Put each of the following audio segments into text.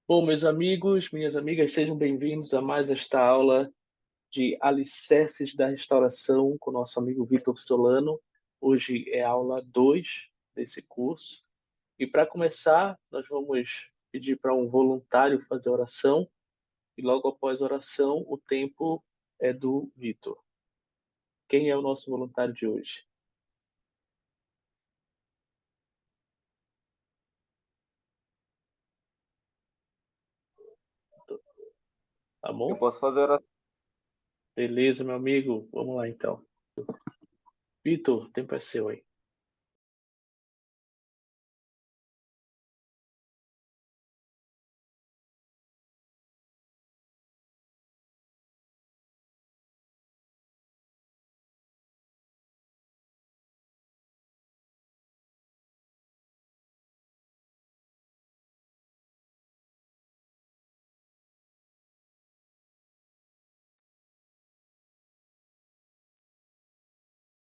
Bom, meus amigos, minhas amigas, sejam bem-vindos a mais esta aula de Alicerces da Restauração com o nosso amigo Vitor Solano. Hoje é a aula 2 desse curso. E para começar, nós vamos pedir para um voluntário fazer a oração e logo após a oração, o tempo é do Vitor. Quem é o nosso voluntário de hoje? Tá Eu bom? posso fazer oração. Beleza, meu amigo. Vamos lá, então. Vitor, o tempo é seu aí.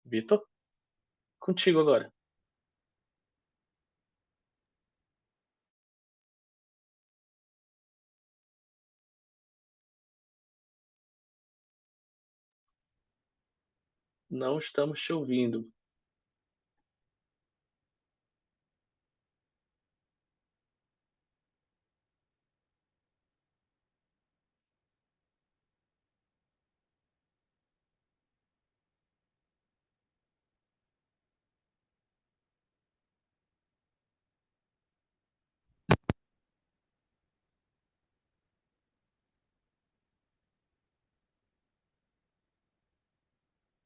Vitor, contigo agora. Não estamos te ouvindo.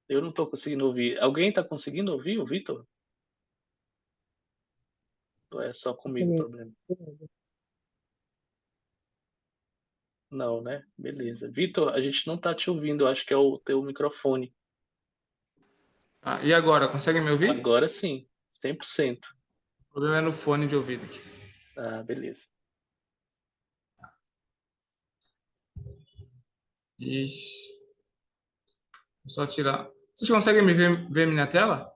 Eu não estou conseguindo ouvir. Alguém está conseguindo ouvir o Vitor? Ou é só comigo o problema? Não, né? Beleza. Vitor, a gente não está te ouvindo. Acho que é o teu microfone. E agora, consegue me ouvir? Agora sim, 100%. O problema é no fone de ouvido aqui. Ah, beleza. Ixi, vou só tirar. Vocês conseguem ver minha tela?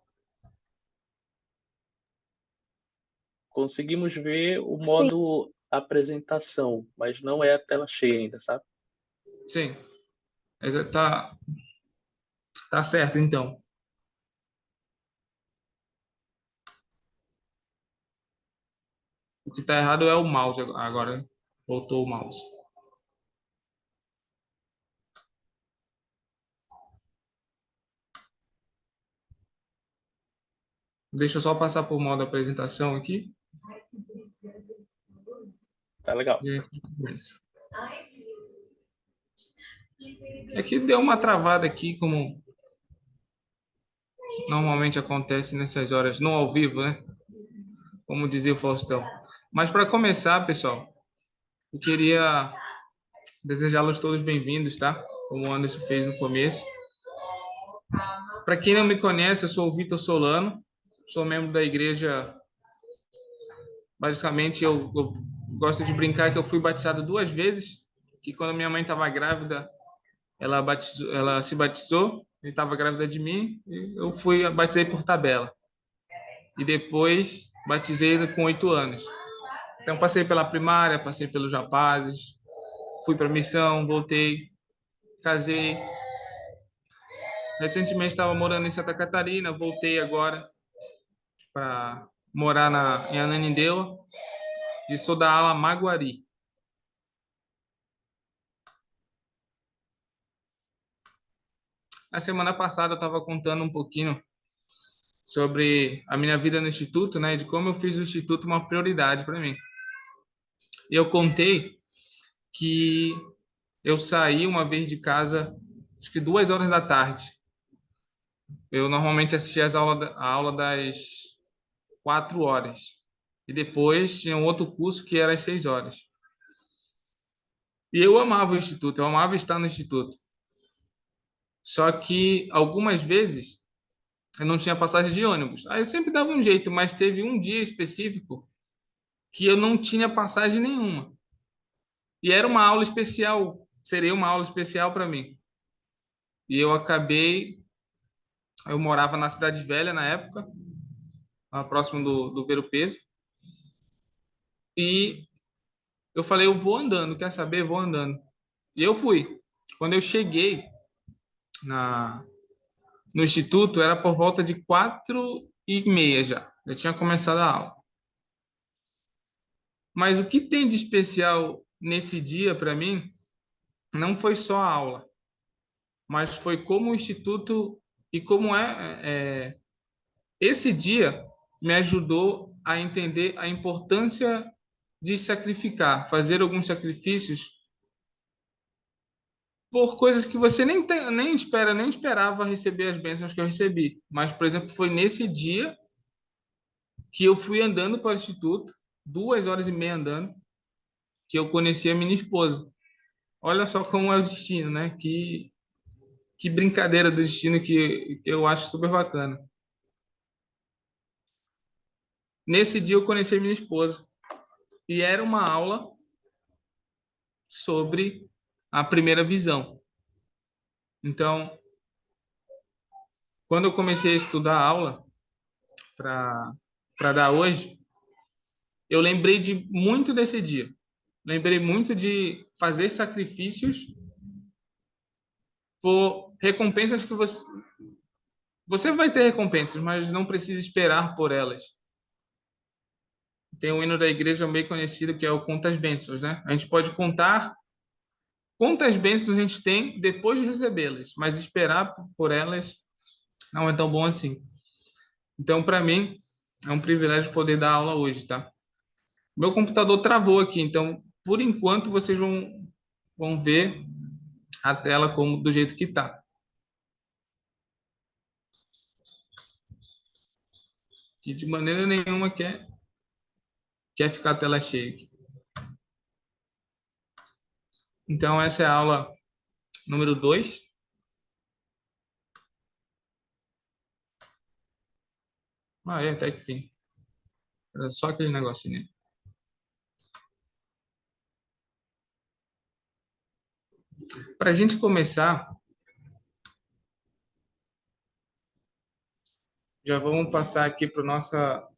Conseguimos ver o Sim, modo apresentação, mas não é a tela cheia ainda, sabe? Sim. Tá certo, então. O que tá errado é o mouse agora. Voltou o mouse. Deixa eu só passar por modo apresentação aqui. Tá legal. E aí, beleza. É que deu uma travada aqui, como normalmente acontece nessas horas, não ao vivo, né? Como dizia o Faustão. Mas para começar, pessoal, eu queria desejá-los todos bem-vindos, tá? Como o Anderson fez no começo. Para quem não me conhece, eu sou o Vitor Solano, sou membro da igreja. Basicamente, eu gosto de brincar que eu fui batizado 2 vezes, que quando minha mãe estava grávida, ela se batizou, e estava grávida de mim, e batizei por tabela. E depois batizei com 8 anos. Então passei pela primária, passei pelos rapazes, fui para missão, voltei, casei. Recentemente estava morando em Santa Catarina, voltei agora para morar em Ananindeua e sou da ala Maguari. Na semana passada eu estava contando um pouquinho sobre a minha vida no Instituto, né, de como eu fiz o Instituto uma prioridade para mim. E eu contei que eu saí uma vez de casa, acho que 2 horas da tarde. Eu normalmente assistia a aula das 4 horas. E depois tinha um outro curso que era às 6 horas. E eu amava o Instituto, eu amava estar no Instituto. Só que algumas vezes eu não tinha passagem de ônibus. Aí eu sempre dava um jeito, mas teve um dia específico que eu não tinha passagem nenhuma. E era uma aula especial, seria uma aula especial para mim. E eu morava na Cidade Velha na época, próximo do Ver o Peso. E Eu falei, eu vou andando, quer saber? Vou andando. E eu fui. Quando eu cheguei na, no instituto, era por volta de 4h30 já. Já tinha começado a aula. Mas o que tem de especial nesse dia para mim não foi só a aula, mas foi como o instituto e como esse dia me ajudou a entender a importância de sacrificar, fazer alguns sacrifícios por coisas que você nem espera, nem esperava receber as bênçãos que eu recebi. Mas, por exemplo, foi nesse dia que eu fui andando para o instituto, 2h30 andando, que eu conheci a minha esposa. Olha só como é o destino, né? Que brincadeira do destino que eu acho super bacana. Nesse dia eu conheci a minha esposa e era uma aula sobre a primeira visão. Então, quando eu comecei a estudar a aula para dar hoje, eu lembrei de muito desse dia. Lembrei muito de fazer sacrifícios por recompensas que você vai ter recompensas, mas não precisa esperar por elas. Tem um hino da igreja bem conhecido que é o Conta as Bênçãos, né? A gente pode contar quantas bênçãos a gente tem depois de recebê-las, mas esperar por elas não é tão bom assim. Então, para mim, é um privilégio poder dar aula hoje, tá? Meu computador travou aqui, então, por enquanto, vocês vão ver a tela como do jeito que tá. Que de maneira nenhuma quer ficar a tela cheia aqui. Então, essa é a aula número 2. Até que fim. Era só aquele negocinho. Para a gente começar, já vamos passar aqui para nossa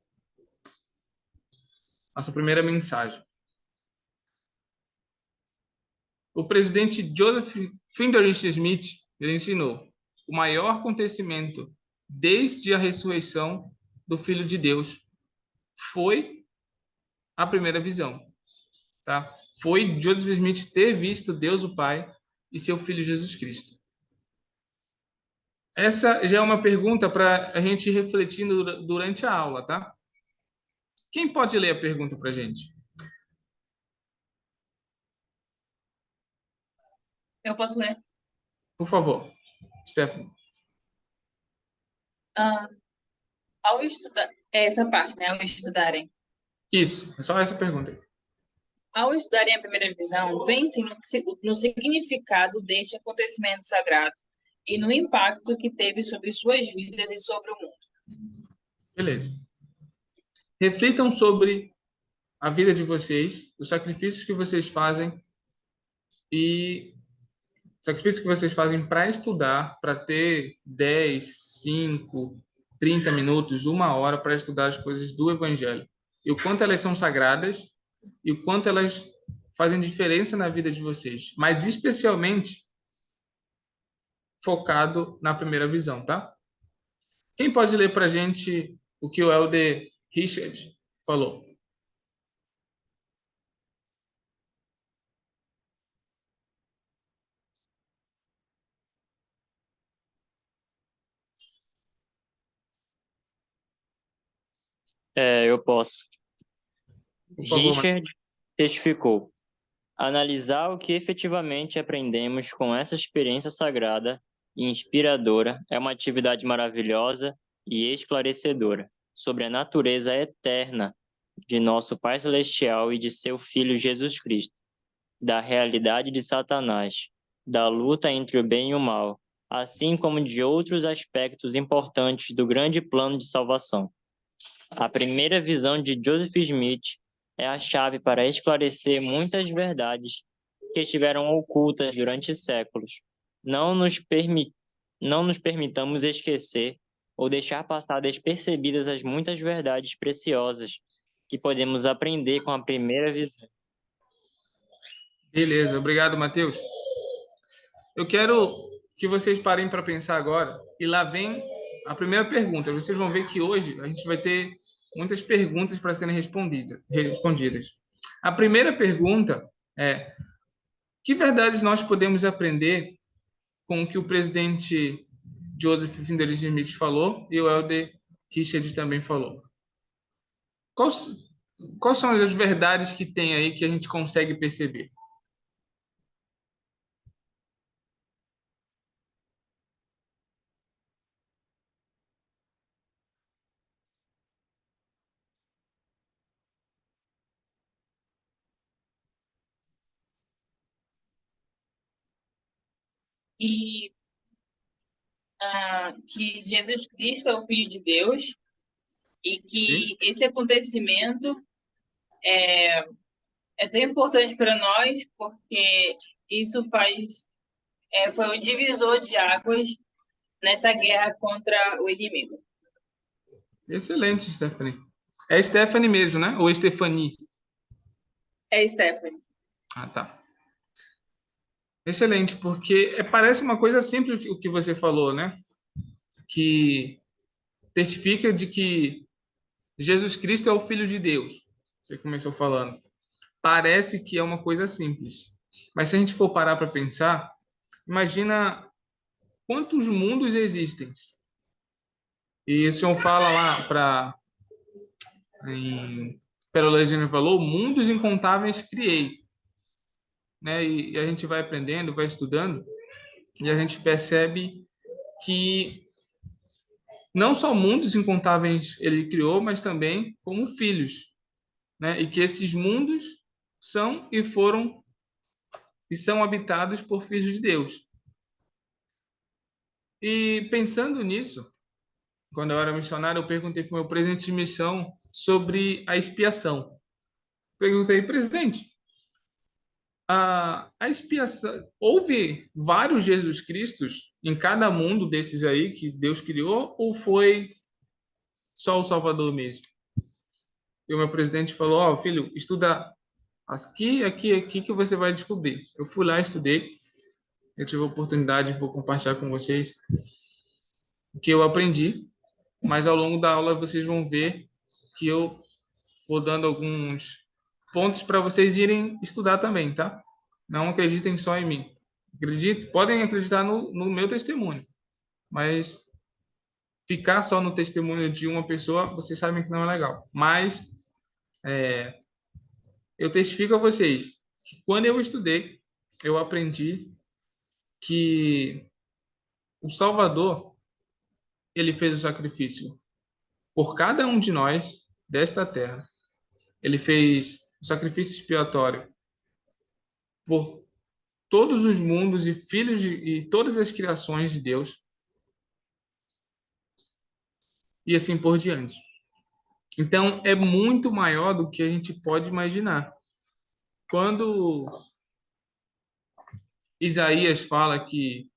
primeira mensagem. O presidente Joseph Friedrich Smith ele ensinou: o maior acontecimento desde a ressurreição do Filho de Deus foi a primeira visão, tá? Foi Joseph Smith ter visto Deus o Pai e seu Filho Jesus Cristo. Essa já é uma pergunta para a gente refletir durante a aula, tá? Quem pode ler a pergunta para a gente? Eu posso ler. Por favor, Stephanie. Ao estudar, essa parte, né? Ao estudarem. Isso, é só essa pergunta. Ao estudarem a primeira visão, pensem no significado deste acontecimento sagrado e no impacto que teve sobre suas vidas e sobre o mundo. Beleza. Reflitam sobre a vida de vocês, os sacrifícios que vocês fazem e sacrifícios que vocês fazem para estudar, para ter 10, 5, 30 minutos, 1 hora para estudar as coisas do Evangelho. E o quanto elas são sagradas e o quanto elas fazem diferença na vida de vocês. Mas especialmente focado na primeira visão, tá? Quem pode ler para a gente o que o Elder Richard falou? Eu posso. Por favor, Richard testificou: analisar o que efetivamente aprendemos com essa experiência sagrada e inspiradora é uma atividade maravilhosa e esclarecedora sobre a natureza eterna de nosso Pai Celestial e de seu Filho Jesus Cristo, da realidade de Satanás, da luta entre o bem e o mal, assim como de outros aspectos importantes do grande plano de salvação. A primeira visão de Joseph Smith é a chave para esclarecer muitas verdades que estiveram ocultas durante séculos. Não nos permitamos esquecer ou deixar passar despercebidas as muitas verdades preciosas que podemos aprender com a primeira visão. Beleza, obrigado, Matheus. Eu quero que vocês parem para pensar agora, e lá vem a primeira pergunta. Vocês vão ver que hoje a gente vai ter muitas perguntas para serem respondidas. A primeira pergunta é: que verdades nós podemos aprender com o que o presidente Joseph Finder Smith falou e o Elder Richards também falou? Quais, quais são as verdades que tem aí que a gente consegue perceber? E que Jesus Cristo é o Filho de Deus e Sim? que esse acontecimento é tão importante para nós porque isso foi um divisor de águas nessa guerra contra o inimigo. Excelente, Stephanie. É Stephanie mesmo, né? Ou Stephanie? É, Stephanie. Ah, tá. Excelente, porque parece uma coisa simples o que você falou, né? Que testifica de que Jesus Cristo é o Filho de Deus. Você começou falando. Parece que é uma coisa simples. Mas se a gente for parar para pensar, imagina quantos mundos existem. E o senhor fala lá em Pérola de Valor, mundos incontáveis criei. Né? E a gente vai aprendendo, vai estudando, e a gente percebe que não só mundos incontáveis ele criou, mas também como filhos, né? E que esses mundos são e foram e são habitados por filhos de Deus. E pensando nisso, quando eu era missionário, eu perguntei para o meu presidente de missão sobre a expiação. Perguntei, presidente, a expiação, houve vários Jesus Cristos em cada mundo desses aí que Deus criou, ou foi só o Salvador mesmo? E o meu presidente falou, ó, filho, estuda aqui que você vai descobrir. Eu fui lá, estudei, eu tive a oportunidade, vou compartilhar com vocês o que eu aprendi, mas ao longo da aula vocês vão ver que eu vou dando alguns pontos para vocês irem estudar também, tá? Não acreditem só em mim. Podem acreditar no meu testemunho, mas ficar só no testemunho de uma pessoa, vocês sabem que não é legal. Mas eu testifico a vocês que quando eu estudei, eu aprendi que o Salvador, ele fez o sacrifício por cada um de nós desta terra. Ele fez o sacrifício expiatório por todos os mundos e e todas as criações de Deus, e assim por diante. Então, é muito maior do que a gente pode imaginar. Quando Isaías fala que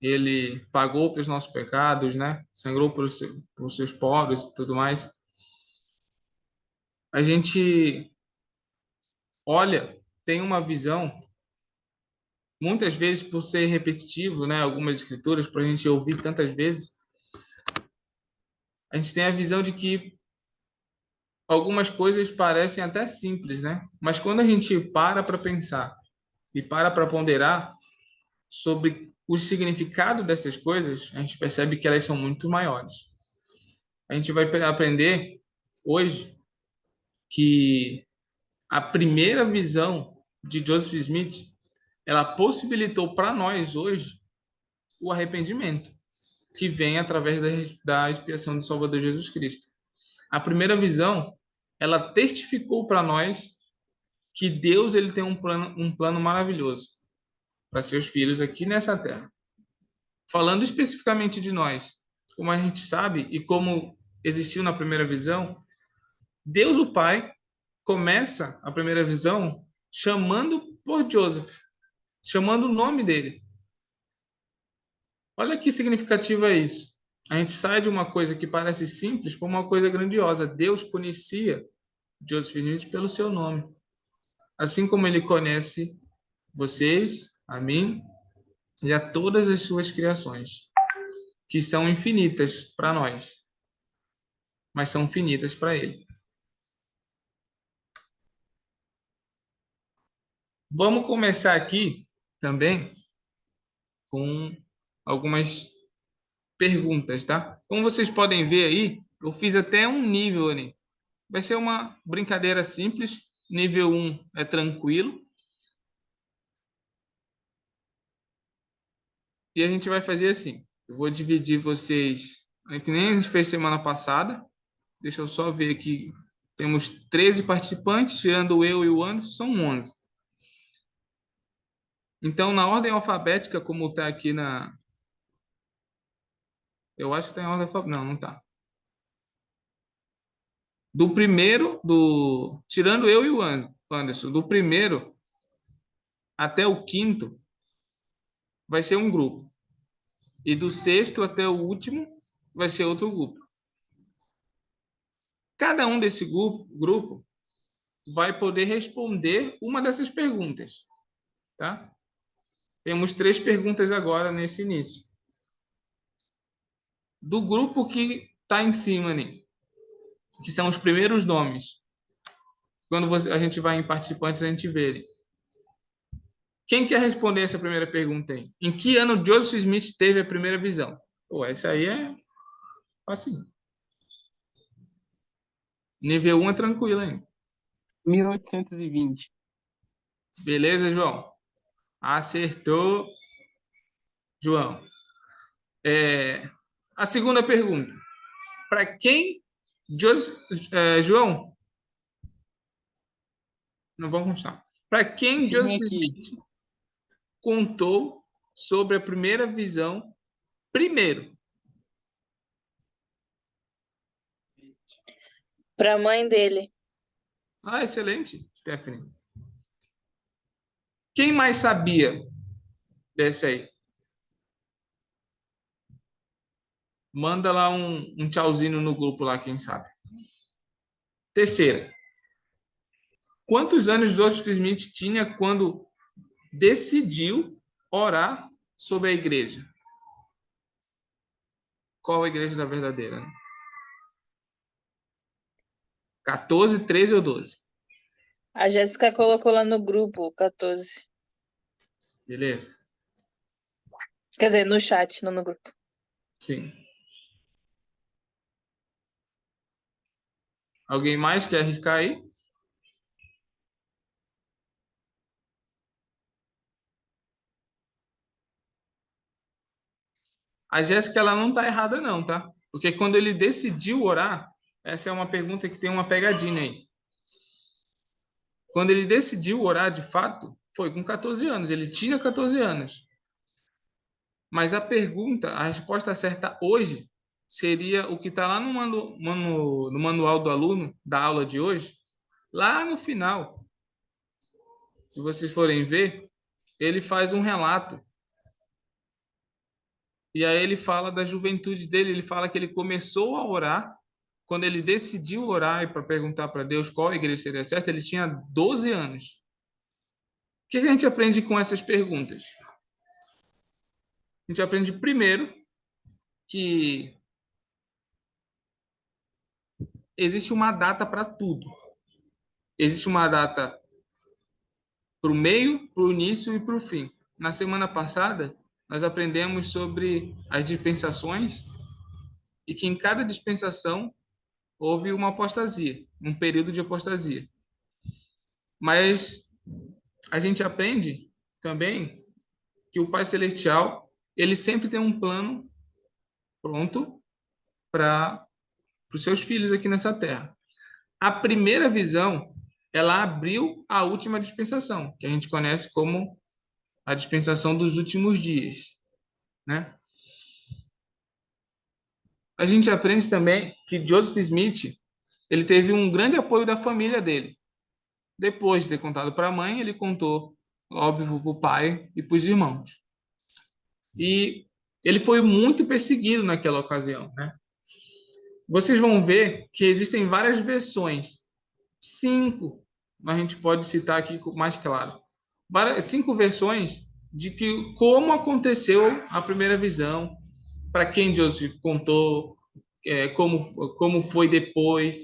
ele pagou pelos nossos pecados, né? Sangrou pelos seus pobres e tudo mais, a gente olha, tem uma visão, muitas vezes por ser repetitivo, né? Algumas escrituras, para a gente ouvir tantas vezes, a gente tem a visão de que algumas coisas parecem até simples, né? Mas quando a gente para pensar e para ponderar sobre o significado dessas coisas, a gente percebe que elas são muito maiores. A gente vai aprender hoje que a primeira visão de Joseph Smith, ela possibilitou para nós hoje o arrependimento, que vem através da expiação do Salvador Jesus Cristo. A primeira visão, ela testificou para nós que Deus ele tem um plano maravilhoso para seus filhos aqui nessa terra. Falando especificamente de nós, como a gente sabe e como existiu na primeira visão, Deus o Pai começa a primeira visão chamando por Joseph, chamando o nome dele. Olha que significativo é isso. A gente sai de uma coisa que parece simples para uma coisa grandiosa. Deus conhecia Joseph Smith pelo seu nome, assim como ele conhece vocês, a mim e a todas as suas criações, que são infinitas para nós, mas são finitas para Ele. Vamos começar aqui também com algumas perguntas, tá? Como vocês podem ver aí, eu fiz até um nível ali. Vai ser uma brincadeira simples. Nível 1 é tranquilo. E a gente vai fazer assim. Eu vou dividir vocês, que nem a gente fez semana passada. Deixa eu só ver aqui. Temos 13 participantes, tirando eu e o Anderson, são 11. Então, na ordem alfabética, como está aqui na... Eu acho que está em ordem alfabética. Não, não está. Do primeiro, tirando eu e o Anderson, do primeiro até o quinto, vai ser um grupo. E do sexto até o último, vai ser outro grupo. Cada um desse grupo vai poder responder uma dessas perguntas, tá? Temos 3 perguntas agora nesse início. Do grupo que está em cima, né? Que são os primeiros nomes. Quando a gente vai em participantes, a gente vê. Quem quer responder essa primeira pergunta aí? Em que ano Joseph Smith teve a primeira visão? Pô, essa aí é fácil. Nível 1 é tranquilo, hein? 1820. Beleza, João? Acertou, João. A segunda pergunta. Para quem João? Não vamos continuar. Para quem Joseph Smith contou sobre a primeira visão primeiro? Para a mãe dele. Ah, excelente, Stephanie. Quem mais sabia desse aí? Manda lá um tchauzinho no grupo lá, quem sabe. Terceira. Quantos anos Joseph Smith tinha quando decidiu orar sobre a igreja? Qual a igreja da verdadeira? 14, 13 ou 12? A Jéssica colocou lá no grupo 14. Beleza? Quer dizer, no chat, não no grupo. Sim. Alguém mais quer arriscar aí? A Jéssica, ela não está errada não, tá? Porque quando ele decidiu orar, essa é uma pergunta que tem uma pegadinha aí. Quando ele decidiu orar de fato, foi com 14 anos. Ele tinha 14 anos. Mas a pergunta, a resposta certa hoje, seria o que está lá no manual do aluno, da aula de hoje, lá no final. Se vocês forem ver, ele faz um relato. E aí ele fala da juventude dele, ele fala que ele começou a orar, quando ele decidiu orar e para perguntar para Deus qual igreja seria certa, ele tinha 12 anos. O que a gente aprende com essas perguntas? A gente aprende primeiro que existe uma data para tudo. Existe uma data para o meio, para o início e para o fim. Na semana passada, nós aprendemos sobre as dispensações e que em cada dispensação houve uma apostasia, um período de apostasia. Mas a gente aprende também que o Pai Celestial, ele sempre tem um plano pronto para os seus filhos aqui nessa terra. A primeira visão, ela abriu a última dispensação, que a gente conhece como a dispensação dos últimos dias, né? A gente aprende também que Joseph Smith, ele teve um grande apoio da família dele. Depois de ter contado para a mãe, ele contou, óbvio, para o pai e para os irmãos. E ele foi muito perseguido naquela ocasião, né? Vocês vão ver que existem várias versões. 5, a gente pode citar aqui mais claro. cinco versões de que como aconteceu a primeira visão, para quem Joseph contou, como foi depois.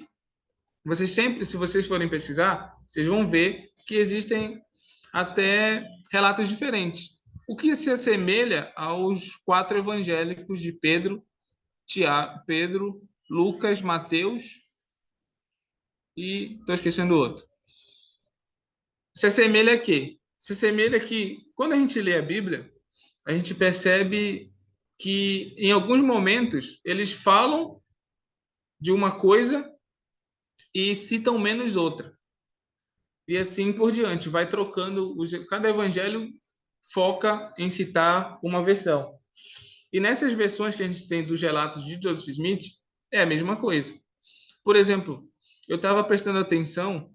Vocês sempre, se vocês forem pesquisar, vocês vão ver que existem até relatos diferentes. O que se assemelha aos quatro evangélicos de Pedro, Lucas, Mateus e estou esquecendo o outro. Se assemelha a quê? Se assemelha que quando a gente lê a Bíblia, a gente percebe que em alguns momentos eles falam de uma coisa e citam menos outra. E assim por diante, vai trocando. Cada evangelho foca em citar uma versão. E nessas versões que a gente tem dos relatos de Joseph Smith, é a mesma coisa. Por exemplo, eu estava prestando atenção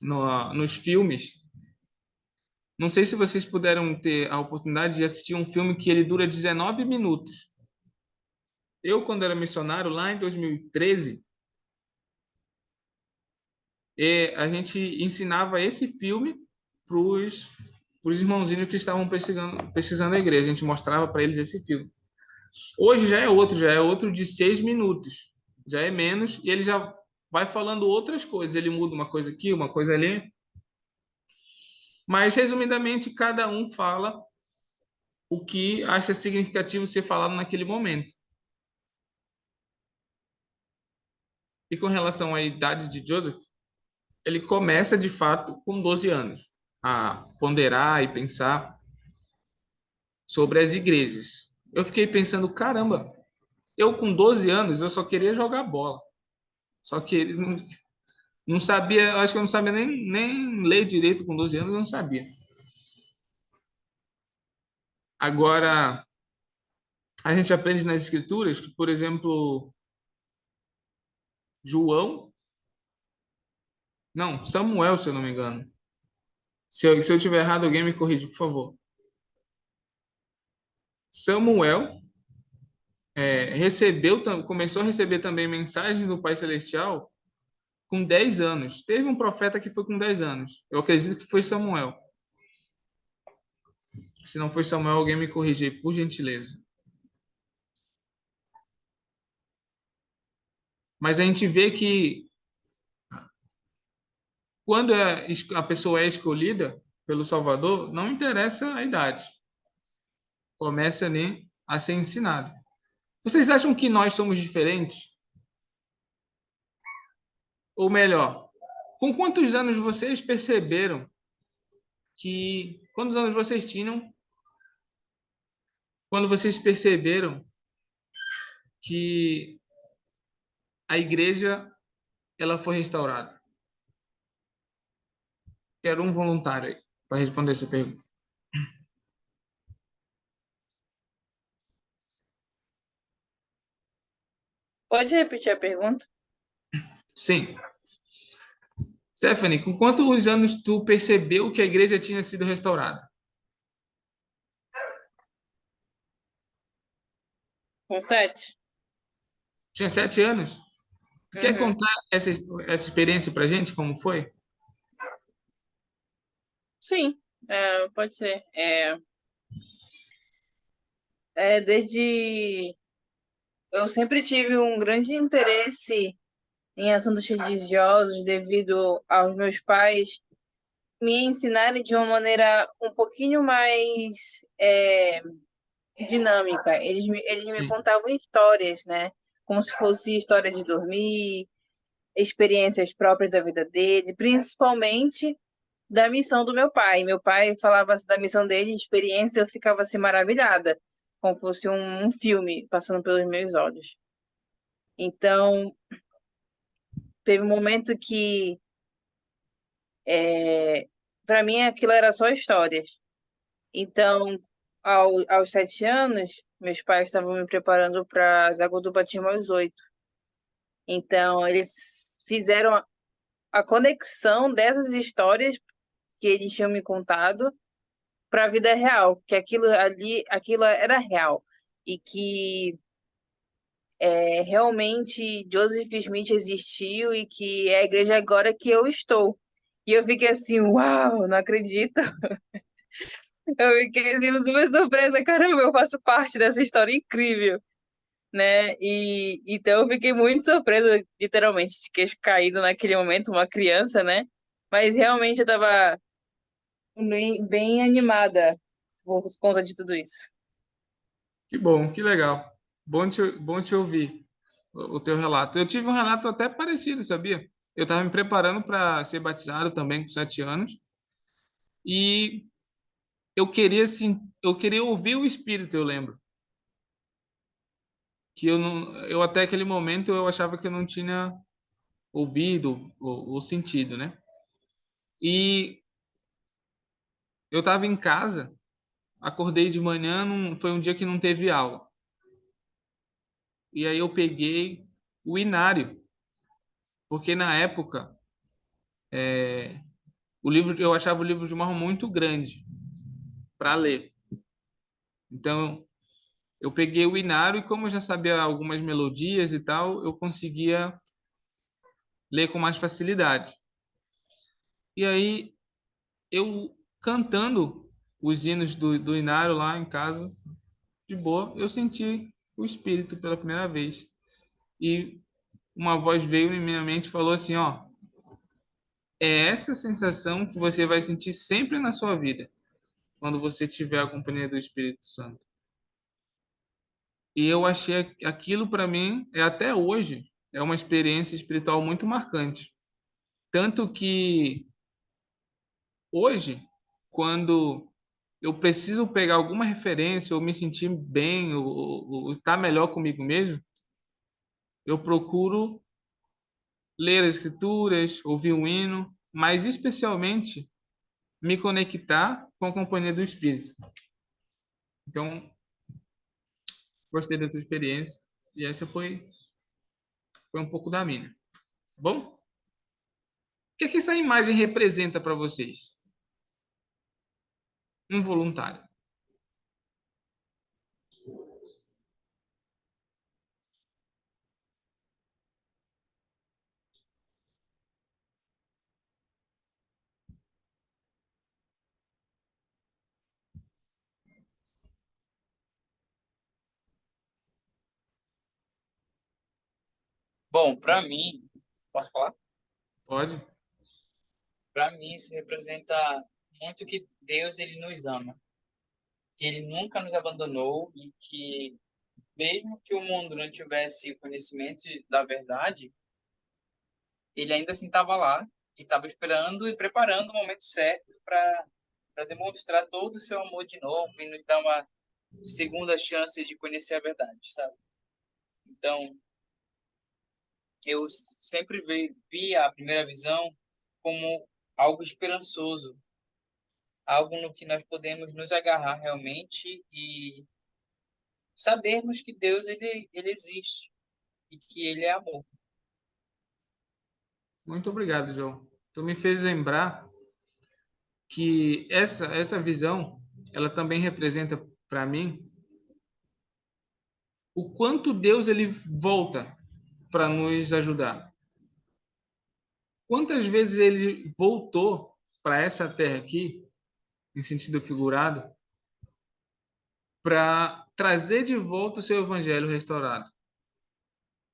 nos filmes. Não sei se vocês puderam ter a oportunidade de assistir um filme que ele dura 19 minutos. Eu, quando era missionário, lá em 2013, a gente ensinava esse filme para os irmãozinhos que estavam pesquisando a igreja. A gente mostrava para eles esse filme. Hoje já é outro de 6 minutos. Já é menos, e ele já vai falando outras coisas. Ele muda uma coisa aqui, uma coisa ali. Mas, resumidamente, cada um fala o que acha significativo ser falado naquele momento. E com relação à idade de Joseph, ele começa, de fato, com 12 anos, a ponderar e pensar sobre as igrejas. Eu fiquei pensando, caramba, eu com 12 anos, eu só queria jogar bola. Só que não sabia, acho que eu não sabia nem ler direito com 12 anos, eu não sabia. Agora, a gente aprende nas escrituras que, por exemplo, Samuel, se eu não me engano. Se eu tiver errado, alguém me corrige, por favor. Samuel começou a receber também mensagens do Pai Celestial com 10 anos. Teve um profeta que foi com 10 anos. Eu acredito que foi Samuel. Se não foi Samuel, alguém me corrigir, por gentileza. Mas a gente vê que quando a pessoa é escolhida pelo Salvador, não interessa a idade. Começa ali a ser ensinado. Vocês acham que nós somos diferentes? Ou melhor, com quantos anos vocês perceberam quantos anos vocês tinham quando vocês perceberam que a igreja ela foi restaurada? Quero um voluntário aí para responder essa pergunta. Pode repetir a pergunta? Sim. Stephanie, com quantos anos tu percebeu que a igreja tinha sido restaurada? Com 7? Tinha 7 anos? Tu quer contar essa experiência pra gente, como foi? Sim, pode ser. Desde... Eu sempre tive um grande interesse em assuntos religiosos devido aos meus pais me ensinarem de uma maneira um pouquinho mais dinâmica. Eles me Sim. contavam histórias, né? Como se fosse história de dormir, experiências próprias da vida dele, principalmente da missão do meu pai. Meu pai falava da missão dele, experiência, eu ficava assim maravilhada, como fosse um filme passando pelos meus olhos. Então, teve um momento que, para mim, aquilo era só histórias. Então, aos 7 anos, meus pais estavam me preparando para as águas do batismo aos 8. Então, eles fizeram a conexão dessas histórias que eles tinham me contado para a vida real, que aquilo era real e que realmente Joseph Smith existiu e que é a igreja agora que eu estou. E eu fiquei assim, uau, não acredito. Eu fiquei assim, super surpresa, caramba, eu faço parte dessa história incrível, né? E então eu fiquei muito surpresa, literalmente, de queixo caído naquele momento, uma criança, né? Mas realmente eu tava bem animada por conta de tudo isso. Que bom, que legal. Bom te ouvir o teu relato. Eu tive um relato até parecido, sabia? Eu estava me preparando para ser batizado também com 7 anos e eu queria assim, eu queria ouvir o Espírito, eu lembro. Que eu não, eu até aquele momento eu achava que eu não tinha ouvido o sentido, né? E eu estava em casa, acordei de manhã, foi um dia que não teve aula. E aí eu peguei o inário, porque na época o livro, eu achava o livro de Mormon muito grande para ler. Então eu peguei o inário e como eu já sabia algumas melodias e tal, eu conseguia ler com mais facilidade. E aí eu cantando os hinos do inário lá em casa, de boa, eu senti o Espírito pela primeira vez. E uma voz veio em minha mente e falou assim, ó, é essa sensação que você vai sentir sempre na sua vida, quando você tiver a companhia do Espírito Santo. E eu achei aquilo para mim, até hoje, é uma experiência espiritual muito marcante. Tanto que hoje, quando eu preciso pegar alguma referência ou me sentir bem ou estar melhor comigo mesmo, eu procuro ler as escrituras, ouvir um hino, mas especialmente me conectar com a companhia do Espírito. Então, gostei da tua experiência e essa foi um pouco da minha. Tá bom? O que é que essa imagem representa para vocês? Um voluntário. Bom, para mim, posso falar? Pode? Para mim, isso representa muito que Deus ele nos ama, que ele nunca nos abandonou e que mesmo que o mundo não tivesse conhecimento da verdade, ele ainda assim estava lá e estava esperando e preparando o momento certo para demonstrar todo o seu amor de novo e nos dar uma segunda chance de conhecer a verdade, sabe? Então, eu sempre vi a primeira visão como algo esperançoso, algo no que nós podemos nos agarrar realmente e sabermos que Deus ele existe e que ele é amor. Muito obrigado, João. Tu me fez lembrar que essa visão, ela também representa para mim o quanto Deus ele volta para nos ajudar. Quantas vezes ele voltou para essa terra aqui, em sentido figurado, para trazer de volta o seu evangelho restaurado.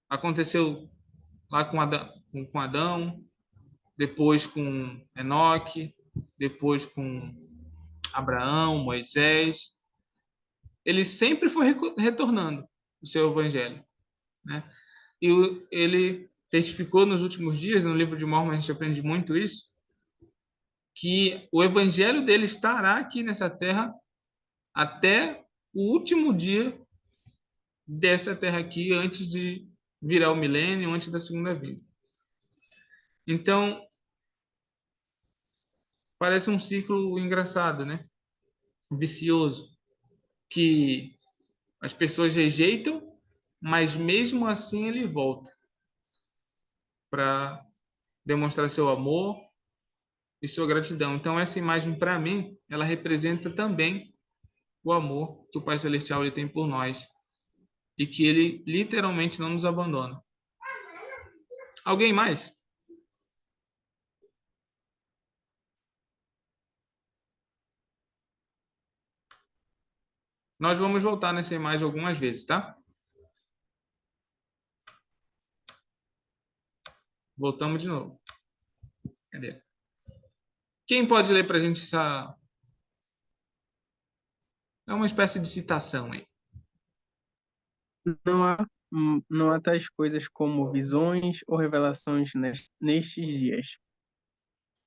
Aconteceu lá com Adão, depois com Enoque, depois com Abraão, Moisés. Ele sempre foi retornando o seu evangelho, né? E ele testificou nos últimos dias, no livro de Mormon a gente aprende muito isso, que o evangelho dele estará aqui nessa terra até o último dia dessa terra aqui, antes de virar o milênio, antes da segunda vinda. Então, parece um ciclo engraçado, né? Vicioso, que as pessoas rejeitam, mas mesmo assim ele volta para demonstrar seu amor e sua gratidão. Então, essa imagem, para mim, ela representa também o amor que o Pai Celestial ele tem por nós e que ele literalmente não nos abandona. Alguém mais? Nós vamos voltar nessa imagem algumas vezes, tá? Voltamos de novo. Cadê? Quem pode ler para a gente essa... É uma espécie de citação aí. Não há tais coisas como visões ou revelações nestes dias.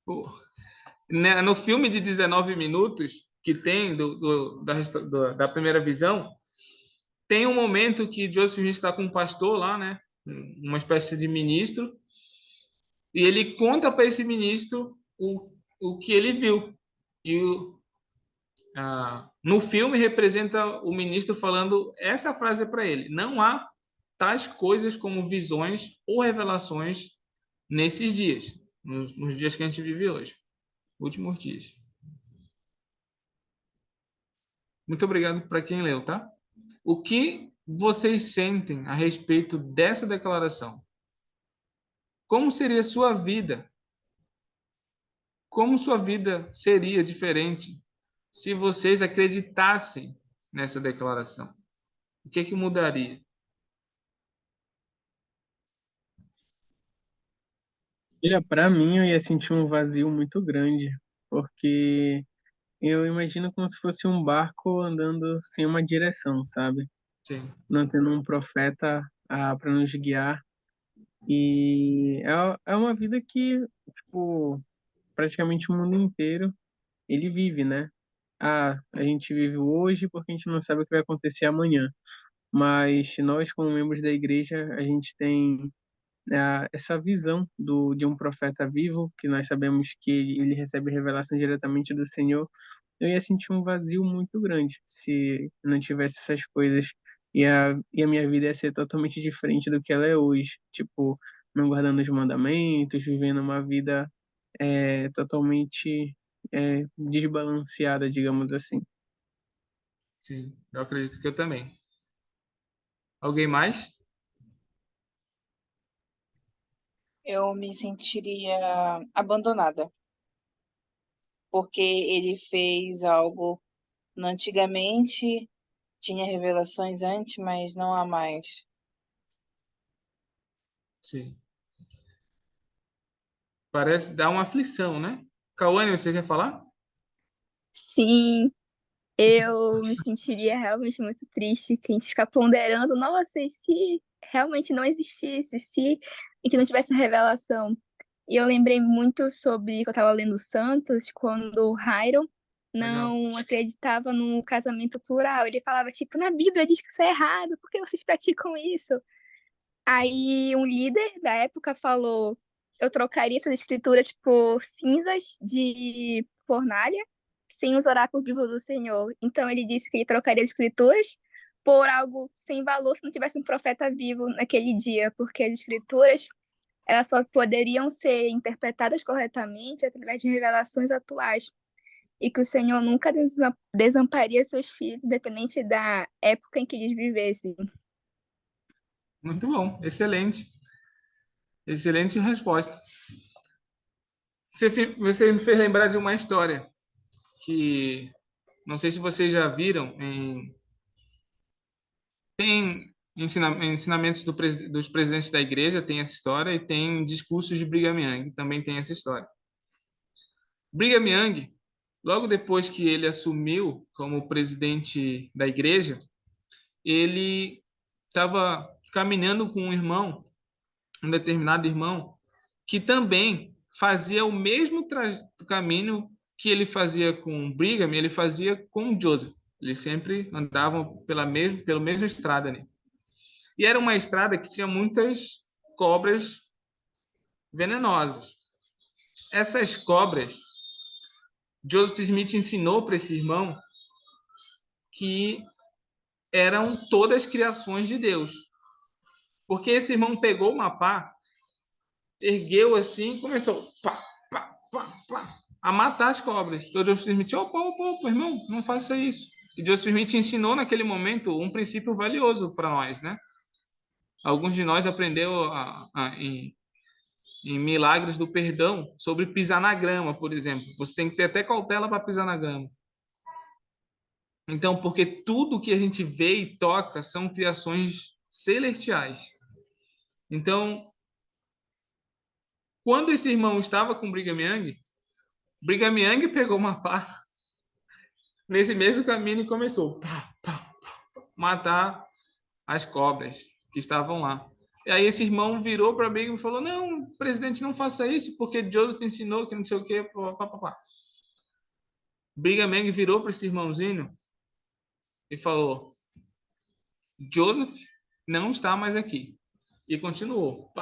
Pô. No filme de 19 minutos que tem da primeira visão, tem um momento que Joseph Smith está com um pastor lá, né? Uma espécie de ministro, e ele conta para esse ministro o que ele viu. E no filme representa o ministro falando essa frase para ele: não há tais coisas como visões ou revelações nesses dias, nos dias que a gente vive hoje, últimos dias. Muito obrigado para quem leu, tá? O que vocês sentem a respeito dessa declaração? Como seria sua vida? Como sua vida seria diferente se vocês acreditassem nessa declaração? O que mudaria? Olha, para mim eu ia sentir um vazio muito grande, porque eu imagino como se fosse um barco andando sem uma direção, sabe? Sim, Não tendo um profeta para nos guiar. E é uma vida que, tipo, praticamente o mundo inteiro ele vive, né? A gente vive hoje porque a gente não sabe o que vai acontecer amanhã. Mas nós, como membros da igreja, a gente tem essa visão de um profeta vivo, que nós sabemos que ele recebe revelação diretamente do Senhor. Eu ia sentir um vazio muito grande se não tivesse essas coisas. E a minha vida ia ser totalmente diferente do que ela é hoje. Tipo, não guardando os mandamentos, vivendo uma vida totalmente desbalanceada, digamos assim. sim, eu acredito que eu também. Alguém mais? Eu me sentiria abandonada, porque ele fez algo antigamente, tinha revelações antes, mas não há mais. Sim. Parece dar uma aflição, né? Cauane, você quer falar? Sim, eu me sentiria realmente muito triste que a gente ficar ponderando, nossa, e se realmente não existisse, se e que não tivesse revelação. E eu lembrei muito sobre que eu estava lendo Santos, quando o Hiram Legal. não acreditava no casamento plural. Ele falava, tipo, na Bíblia diz que isso é errado, por que vocês praticam isso? Aí um líder da época falou, eu trocaria essas escrituras por cinzas de fornalha, sem os oráculos vivos do Senhor. Então ele disse que ele trocaria as escrituras por algo sem valor se não tivesse um profeta vivo naquele dia, porque as escrituras elas só poderiam ser interpretadas corretamente através de revelações atuais. E que o Senhor nunca desamparia seus filhos, independente da época em que eles vivessem. Muito bom, excelente. Excelente resposta. Você me fez lembrar de uma história que não sei se vocês já viram tem ensinamentos dos presidentes da igreja, tem essa história, e tem discursos de Brigham Young, também tem essa história. Brigham Young, logo depois que ele assumiu como presidente da igreja, ele estava caminhando com um irmão, um determinado irmão, que também fazia o mesmo caminho que ele fazia com Brigham, ele fazia com Joseph. Eles sempre andavam pela mesma estrada, né? E era uma estrada que tinha muitas cobras venenosas. Essas cobras, Joseph Smith ensinou para esse irmão que eram todas criações de Deus. Porque esse irmão pegou uma pá, ergueu assim e começou pá, pá, pá, pá, a matar as cobras. Então Joseph Smith, opa, irmão, não faça isso. E Joseph Smith ensinou naquele momento um princípio valioso para nós, né? Alguns de nós aprendeu em Milagres do Perdão sobre pisar na grama, por exemplo. Você tem que ter até cautela para pisar na grama. Então, porque tudo que a gente vê e toca são criações celestiais. Então, quando esse irmão estava com Brigham Young pegou uma pá nesse mesmo caminho e começou matar as cobras que estavam lá. E aí esse irmão virou para Brigham e falou: não, presidente, não faça isso, porque Joseph ensinou que não sei o quê. Brigham Young virou para esse irmãozinho e falou: Joseph não está mais aqui. E continuou.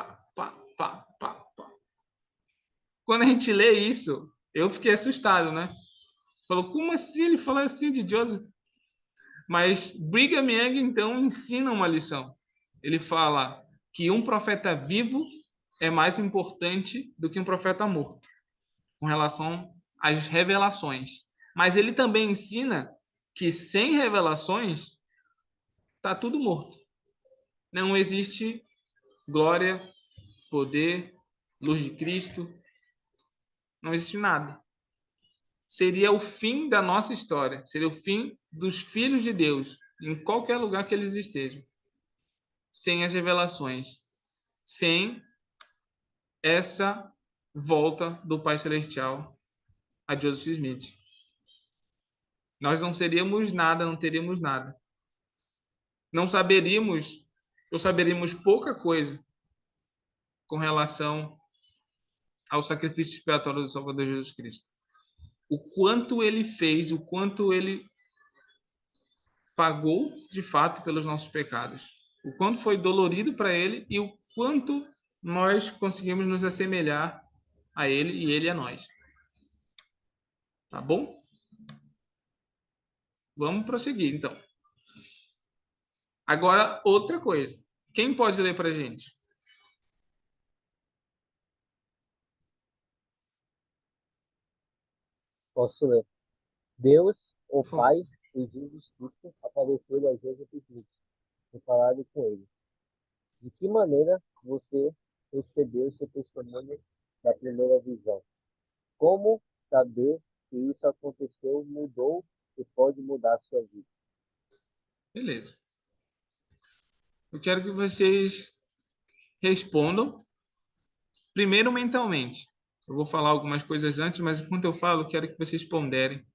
Quando a gente lê isso, eu fiquei assustado, né? Falou, como assim ele falou assim de Joseph? Mas Brigham Young, então, ensina uma lição. Ele fala que um profeta vivo é mais importante do que um profeta morto, com relação às revelações. Mas ele também ensina que sem revelações está tudo morto. Não existe glória, poder, luz de Cristo, não existe nada. Seria o fim da nossa história, seria o fim dos filhos de Deus, em qualquer lugar que eles estejam, sem as revelações, sem essa volta do Pai Celestial a Joseph Smith. Nós não seríamos nada, não teríamos nada. Não saberíamos, ou saberíamos pouca coisa com relação ao sacrifício expiatório do Salvador Jesus Cristo. O quanto ele fez, o quanto ele pagou de fato pelos nossos pecados. O quanto foi dolorido para ele e o quanto nós conseguimos nos assemelhar a ele e ele a nós. Tá bom? Vamos prosseguir, então. Agora, outra coisa. Quem pode ler para a gente? Posso ler. Deus, o Pai de Jesus Cristo, apareceu a Joseph Smith e falado com ele. De que maneira você recebeu seu testemunho da primeira visão? Como saber que isso aconteceu, mudou e pode mudar a sua vida? Beleza. Eu quero que vocês respondam primeiro mentalmente. Eu vou falar algumas coisas antes, mas enquanto eu falo, eu quero que vocês ponderem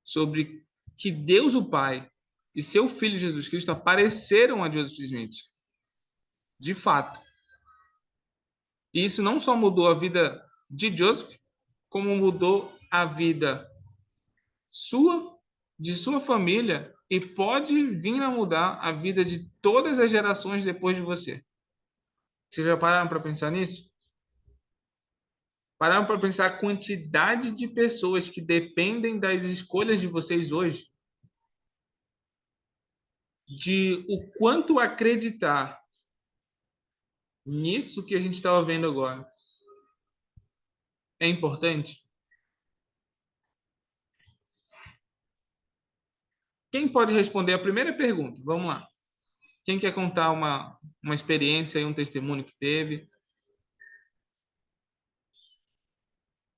sobre que Deus, o Pai, e seu Filho Jesus Cristo apareceram a Joseph Smith. De fato. E isso não só mudou a vida de Joseph, como mudou a vida sua, de sua família, e pode vir a mudar a vida de todas as gerações depois de você. Vocês já pararam para pensar nisso? Pararam para pensar a quantidade de pessoas que dependem das escolhas de vocês hoje? De o quanto acreditar nisso que a gente estava vendo agora é importante? Quem pode responder a primeira pergunta? Vamos lá. Quem quer contar uma experiência e um testemunho que teve?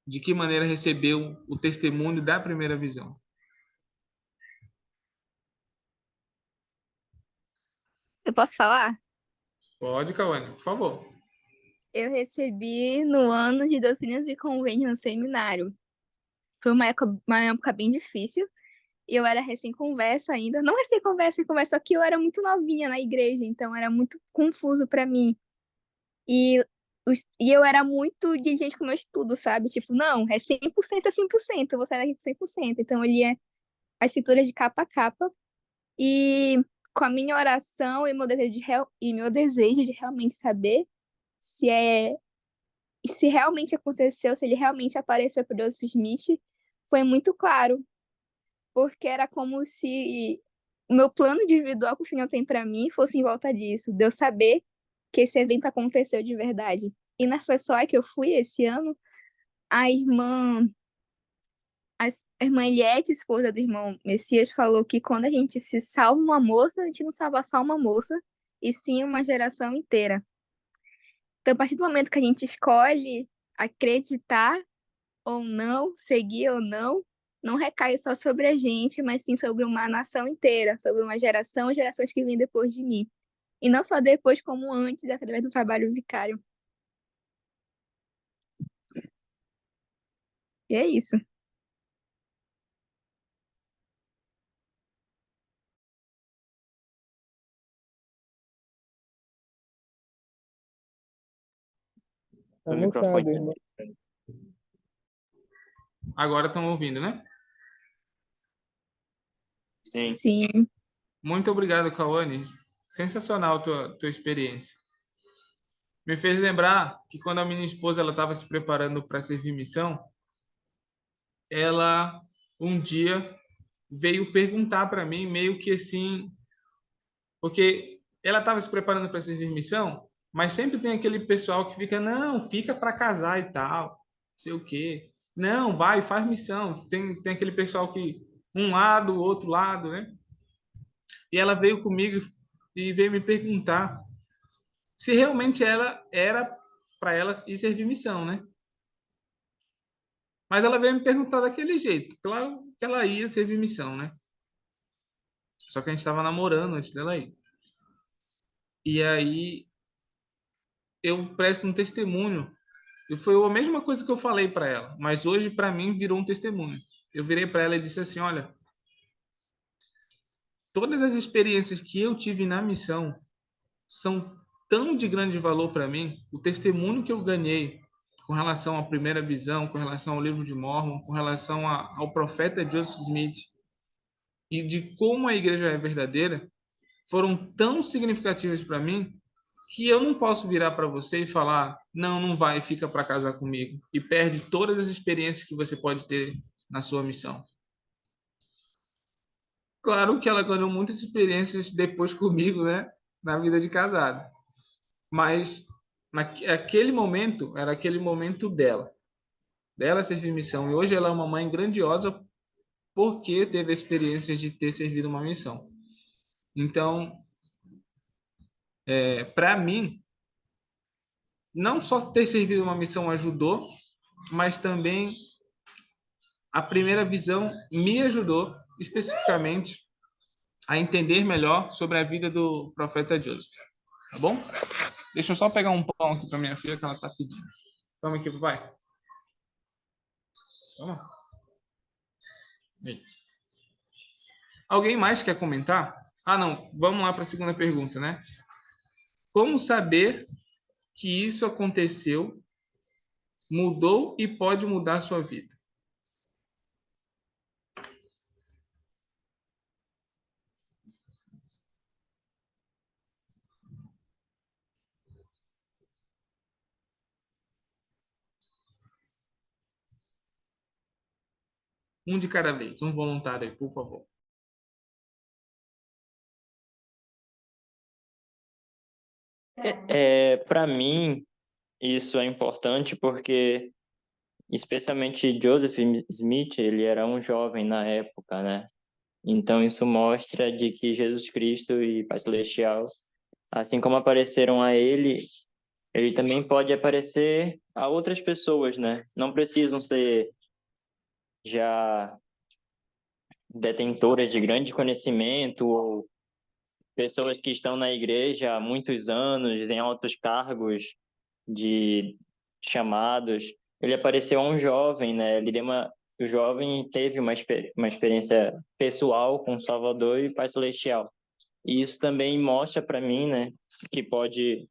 De que maneira recebeu o testemunho da primeira visão? Eu posso falar? Pode, Cauane, por favor. Eu recebi no ano de doutrinas e convênios no seminário. Foi uma época bem difícil. E eu era recém-conversa ainda. Não recém-conversa, só que eu era muito novinha na igreja, então era muito confuso pra mim. E, e eu era muito diligente com o meu estudo, sabe? Tipo, não, é 100%, é 100%, eu vou sair daqui com 100%. Então eu lia as escrituras de capa a capa. E com a minha oração e meu desejo de realmente saber se se realmente aconteceu, se ele realmente apareceu para Joseph Smith, foi muito claro, porque era como se o meu plano individual que o Senhor tem para mim fosse em volta disso, de eu saber que esse evento aconteceu de verdade. E na FESOI que eu fui esse ano, a irmã, a irmã Eliette, esposa do irmão Messias, falou que quando a gente se salva uma moça, a gente não salva só uma moça, e sim uma geração inteira. Então, a partir do momento que a gente escolhe acreditar ou não, seguir ou não, não recai só sobre a gente, mas sim sobre uma nação inteira, sobre uma geração, gerações que vêm depois de mim. E não só depois, como antes, através do trabalho vicário. E é isso. Tá O mutado, microfone. irmão. Agora estão ouvindo, né? Sim. Sim. Muito obrigado, Cauane. Sensacional tua experiência. Me fez lembrar que quando a minha esposa ela estava se preparando para servir missão, ela um dia veio perguntar para mim, meio que assim, porque ela estava se preparando para servir missão, mas sempre tem aquele pessoal que fica, não, fica para casar e tal, não sei o quê. Não, vai, faz missão. Tem aquele pessoal que um lado, outro lado, né? E ela veio comigo e veio me perguntar se realmente ela era para ela ir servir missão, né? Mas ela veio me perguntar daquele jeito. Claro que ela ia servir missão, né? Só que a gente estava namorando antes dela ir. E aí eu presto um testemunho. E foi a mesma coisa que eu falei para ela, mas hoje para mim virou um testemunho. Eu virei para ela e disse assim: olha, todas as experiências que eu tive na missão são tão de grande valor para mim, o testemunho que eu ganhei com relação à primeira visão, com relação ao livro de Mormon, com relação ao profeta Joseph Smith e de como a igreja é verdadeira, foram tão significativas para mim que eu não posso virar para você e falar, não, não vai, fica para casar comigo e perde todas as experiências que você pode ter na sua missão. Claro que ela ganhou muitas experiências depois comigo, né, na vida de casado. Mas aquele momento era aquele momento dela servir missão. E hoje ela é uma mãe grandiosa porque teve a experiência de ter servido uma missão. Então, para mim, não só ter servido uma missão ajudou, mas também a primeira visão me ajudou especificamente a entender melhor sobre a vida do profeta Joseph. Tá bom? Deixa eu só pegar um pão aqui para minha filha que ela tá pedindo. Toma aqui, papai. Toma. Alguém mais quer comentar? Ah, não. Vamos lá para a segunda pergunta, né? Como saber que isso aconteceu, mudou e pode mudar a sua vida? Um de cada vez. Um voluntário aí, por favor. Para mim, isso é importante porque, especialmente Joseph Smith, ele era um jovem na época, né? Então, isso mostra de que Jesus Cristo e Pai Celestial, assim como apareceram a ele também pode aparecer a outras pessoas, né? Não precisam ser já detentoras de grande conhecimento ou pessoas que estão na igreja há muitos anos, em altos cargos de chamados. Ele apareceu a um jovem, né? O jovem teve uma experiência pessoal com o Salvador e Pai Celestial. E isso também mostra para mim, né, que pode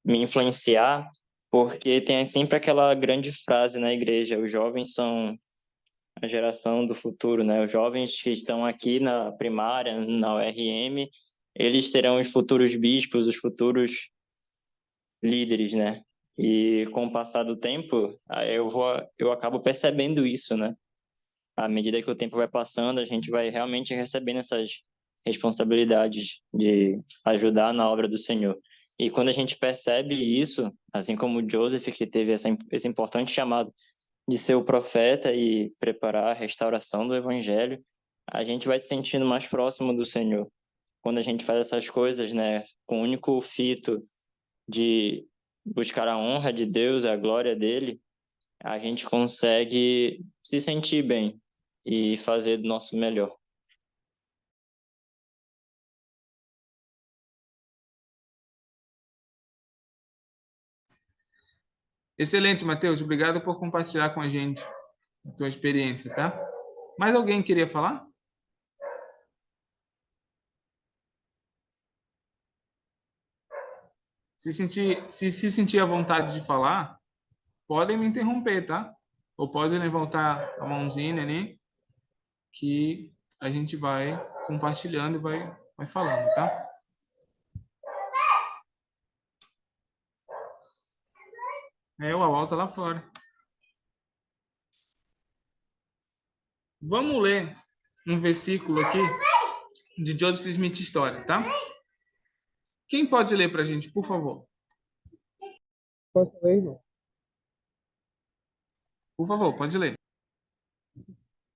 me influenciar, porque tem sempre aquela grande frase na igreja: os jovens são a geração do futuro, né? Os jovens que estão aqui na primária, na URM, eles serão os futuros bispos, os futuros líderes, né? E com o passar do tempo, eu acabo percebendo isso, né? À medida que o tempo vai passando, a gente vai realmente recebendo essas responsabilidades de ajudar na obra do Senhor. E quando a gente percebe isso, assim como o Joseph, que teve esse importante chamado de ser o profeta e preparar a restauração do Evangelho, a gente vai se sentindo mais próximo do Senhor. Quando a gente faz essas coisas, né, com o único fito de buscar a honra de Deus, a glória dele, a gente consegue se sentir bem e fazer do nosso melhor. Excelente, Matheus. Obrigado por compartilhar com a gente a tua experiência, tá? Mais alguém queria falar? Se sentir à vontade de falar, podem me interromper, tá? Ou podem levantar a mãozinha ali, que a gente vai compartilhando e vai falando, tá? O Awal tá lá fora. Vamos ler um versículo aqui de Joseph Smith História, tá? Quem pode ler pra gente, por favor? Posso ler, irmão? Por favor, pode ler.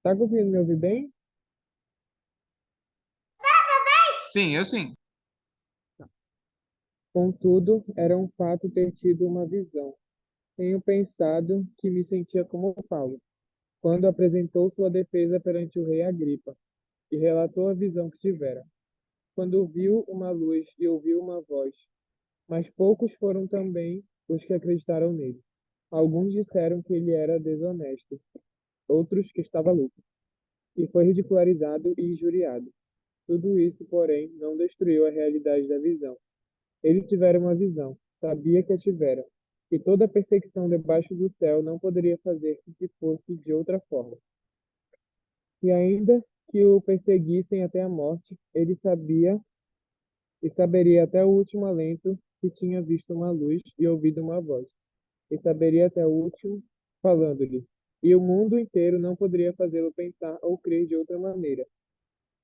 Tá conseguindo me ouvir bem? Sim, eu sim. Contudo, era um fato ter tido uma visão. Tenho pensado que me sentia como Paulo, quando apresentou sua defesa perante o rei Agripa, e relatou a visão que tivera. Quando viu uma luz e ouviu uma voz, mas poucos foram também os que acreditaram nele. Alguns disseram que ele era desonesto, outros que estava louco, e foi ridicularizado e injuriado. Tudo isso, porém, não destruiu a realidade da visão. Ele tivera uma visão, sabia que a tivera, e toda a perseguição debaixo do céu não poderia fazer com que fosse de outra forma. E ainda que o perseguissem até a morte, ele sabia e saberia até o último alento que tinha visto uma luz e ouvido uma voz, e saberia até o último falando-lhe. E o mundo inteiro não poderia fazê-lo pensar ou crer de outra maneira,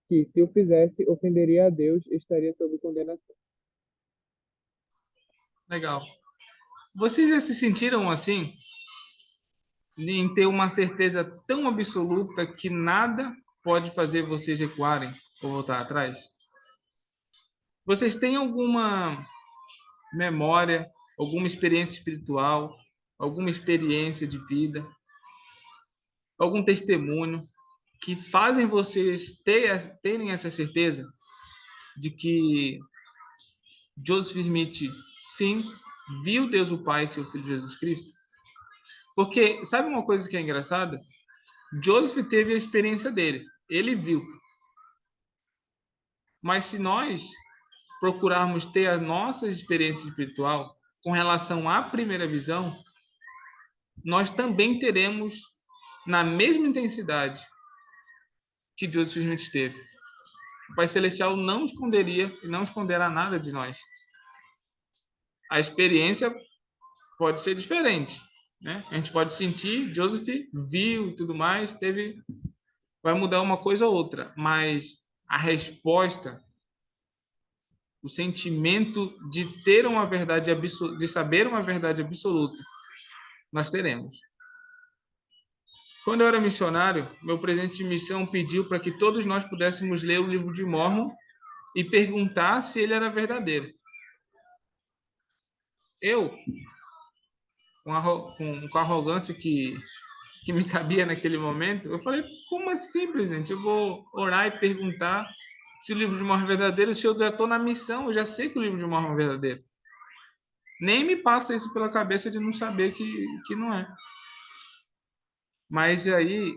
que, se o fizesse, ofenderia a Deus e estaria sob condenação. Legal. Vocês já se sentiram assim? Em ter uma certeza tão absoluta que nada pode fazer vocês recuarem ou voltar atrás? Vocês têm alguma memória, alguma experiência espiritual, alguma experiência de vida, algum testemunho que fazem vocês terem essa certeza de que Joseph Smith, sim, viu Deus o Pai e seu Filho Jesus Cristo? Porque, sabe uma coisa que é engraçada? Joseph teve a experiência dele, ele viu. Mas se nós procurarmos ter a nossa experiência espiritual com relação à primeira visão, nós também teremos na mesma intensidade que Joseph Smith teve. O Pai Celestial não esconderia e não esconderá nada de nós. A experiência pode ser diferente, né? A gente pode sentir, Joseph viu e tudo mais, vai mudar uma coisa ou outra, mas a resposta, o sentimento de ter uma verdade absoluta, de saber uma verdade absoluta, nós teremos. Quando eu era missionário, meu presidente de missão pediu para que todos nós pudéssemos ler o livro de Mórmon e perguntar se ele era verdadeiro. Eu, com a arrogância que me cabia naquele momento, eu falei, como assim, presidente? Eu vou orar e perguntar se o livro de Mórmon é verdadeiro, se eu já estou na missão, eu já sei que o livro de Mórmon é verdadeiro. Nem me passa isso pela cabeça de não saber que não é. Mas aí,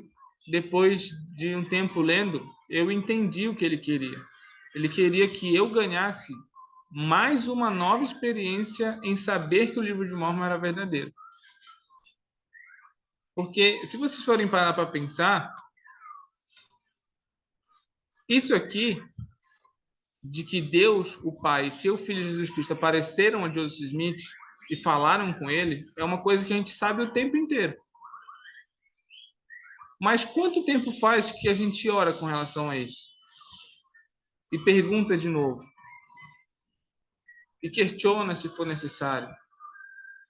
depois de um tempo lendo, eu entendi o que ele queria. Ele queria que eu ganhasse mais uma nova experiência em saber que o livro de Mórmon era verdadeiro. Porque, se vocês forem parar para pensar, isso aqui, de que Deus, o Pai e seu Filho Jesus Cristo apareceram a Joseph Smith e falaram com ele, é uma coisa que a gente sabe o tempo inteiro. Mas quanto tempo faz que a gente ora com relação a isso? E pergunta de novo. E questiona se for necessário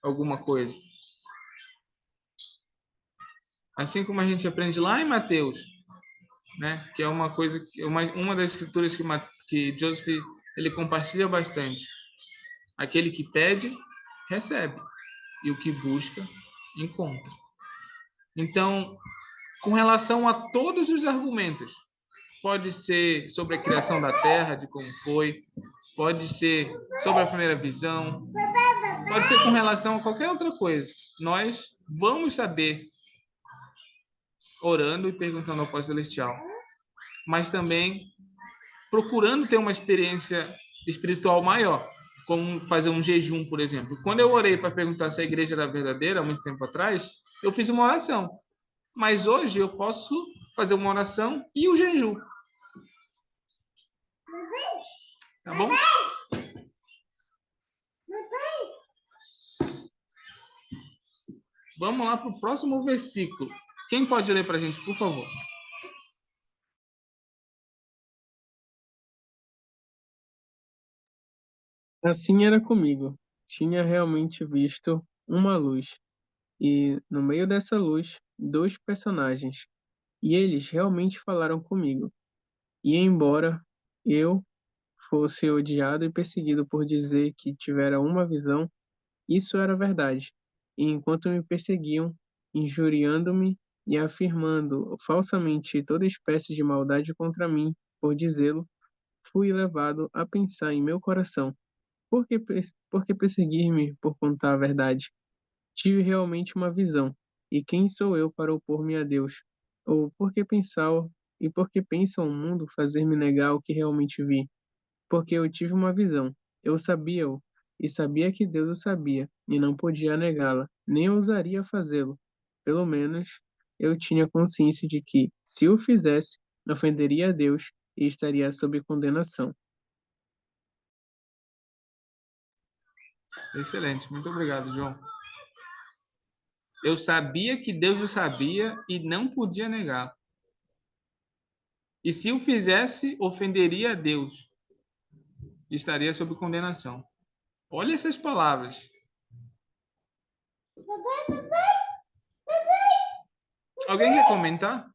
alguma coisa. Assim como a gente aprende lá em Mateus, né? Que é uma coisa, uma das escrituras que Joseph ele compartilha bastante. Aquele que pede, recebe. E o que busca, encontra. Então, com relação a todos os argumentos, pode ser sobre a criação da Terra, de como foi, pode ser sobre a primeira visão, pode ser com relação a qualquer outra coisa. Nós vamos saber orando e perguntando ao Pai Celestial, mas também procurando ter uma experiência espiritual maior, como fazer um jejum, por exemplo. Quando eu orei para perguntar se a igreja era verdadeira, há muito tempo atrás, eu fiz uma oração. Mas hoje eu posso fazer uma oração e o jejum. Tá bom? Vamos lá para o próximo versículo. Quem pode ler para a gente, por favor? Assim era comigo. Tinha realmente visto uma luz, e no meio dessa luz, dois personagens, e eles realmente falaram comigo. E embora eu fosse odiado e perseguido por dizer que tivera uma visão, isso era verdade. E enquanto me perseguiam, injuriando-me e afirmando falsamente toda espécie de maldade contra mim, por dizê-lo, fui levado a pensar em meu coração: por que perseguir-me por contar a verdade? Tive realmente uma visão, e quem sou eu para opor-me a Deus? Ou por que pensa o mundo fazer-me negar o que realmente vi? Porque eu tive uma visão, eu sabia-o, e sabia que Deus o sabia, e não podia negá-la, nem ousaria fazê-lo. Pelo menos eu tinha consciência de que, se o fizesse, ofenderia a Deus e estaria sob condenação. Excelente, muito obrigado, João. Eu sabia que Deus o sabia e não podia negar. E se o fizesse, ofenderia a Deus. Estaria sob condenação. Olha essas palavras. Alguém quer comentar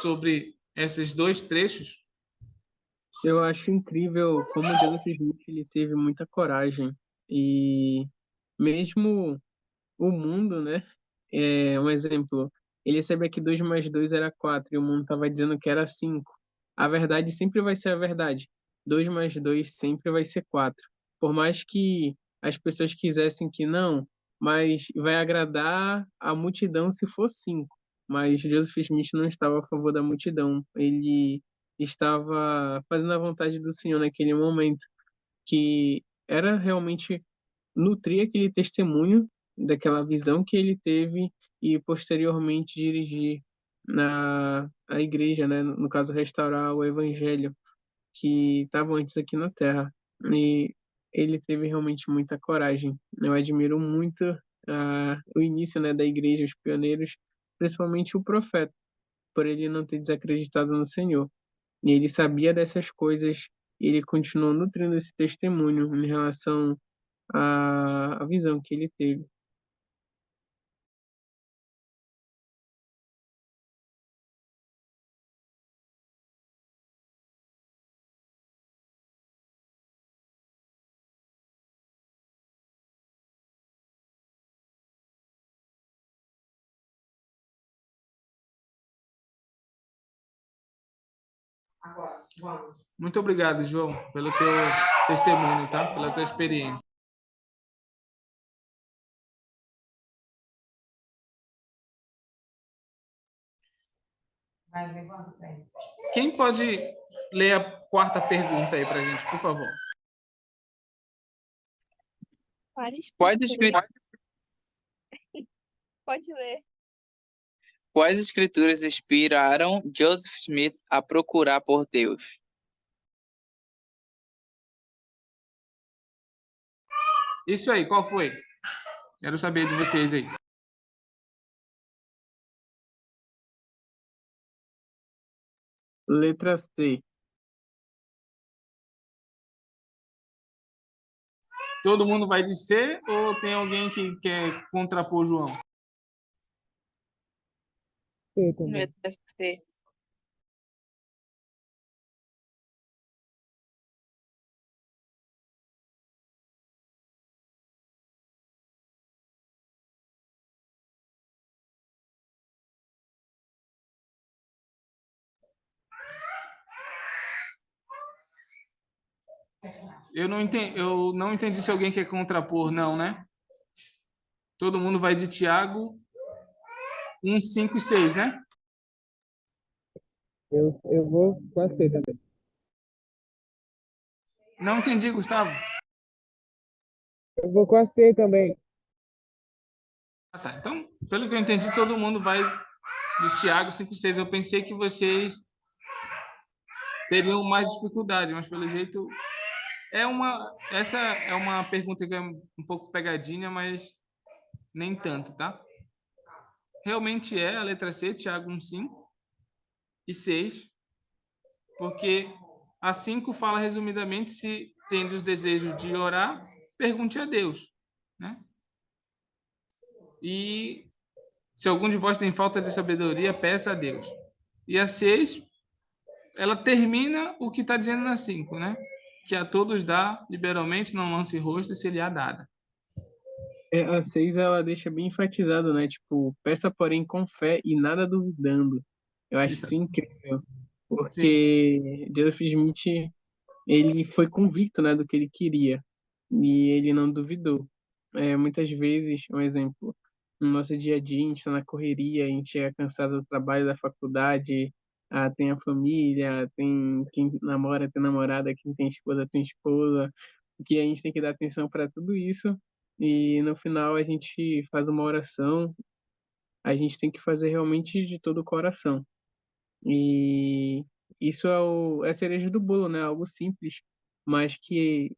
sobre esses dois trechos? Eu acho incrível como Joseph Smith ele teve muita coragem e mesmo o mundo, né? É um exemplo. Ele sabia que 2 mais 2 era 4 e o mundo estava dizendo que era 5. A verdade sempre vai ser a verdade. 2 mais 2 sempre vai ser 4. Por mais que as pessoas quisessem que não, mas vai agradar a multidão se for 5. Mas Joseph Smith não estava a favor da multidão. Ele estava fazendo a vontade do Senhor naquele momento, que era realmente nutrir aquele testemunho daquela visão que ele teve e posteriormente dirigir na a igreja, né? No caso, restaurar o evangelho que estava antes aqui na Terra. E ele teve realmente muita coragem. Eu admiro muito o início, né, da igreja, os pioneiros, principalmente o profeta, por ele não ter desacreditado no Senhor. E ele sabia dessas coisas e ele continuou nutrindo esse testemunho em relação à visão que ele teve. Muito obrigado, João, pelo teu testemunho, tá? Pela tua experiência. Quem pode ler a quarta pergunta aí para a gente, por favor? Quais, escri- Pode ler. quais escrituras inspiraram Joseph Smith a procurar por Deus? Isso aí, qual foi? Quero saber de vocês aí. Letra C. Todo mundo vai de C ou tem alguém que quer contrapor João? C também. Letra C. Eu não entendi se alguém quer contrapor, não, né? Todo mundo vai de Tiago 1, 5 e 6, né? Eu vou com a C também. Não entendi, Gustavo. Eu vou com a C também. Ah, tá. Então, pelo que eu entendi, todo mundo vai de Tiago 5 e 6. Eu pensei que vocês teriam mais dificuldade, mas pelo jeito essa é uma pergunta que é um pouco pegadinha, mas nem tanto, tá? Realmente é a letra C, Tiago 1, 5 e 6, porque a 5 fala resumidamente: se tendo os desejos de orar, pergunte a Deus, né? E se algum de vós tem falta de sabedoria, peça a Deus. E a 6, ela termina o que está dizendo na 5, né? Que a todos dá liberalmente, não lance rosto, se lhe há dada. A 6 ela deixa bem enfatizado, né? Tipo, peça porém com fé e nada duvidando. Eu acho Isso. isso incrível, Sim, porque Joseph Smith, ele foi convicto, né, do que ele queria e ele não duvidou. Muitas vezes, um exemplo, no nosso dia a dia, a gente está na correria, a gente é cansado do trabalho, da faculdade, tem a família, tem quem namora, tem namorada, quem tem esposa, tem esposa, que a gente tem que dar atenção para tudo isso e no final a gente faz uma oração, a gente tem que fazer realmente de todo o coração. E isso é a cereja do bolo, né? Algo simples, mas que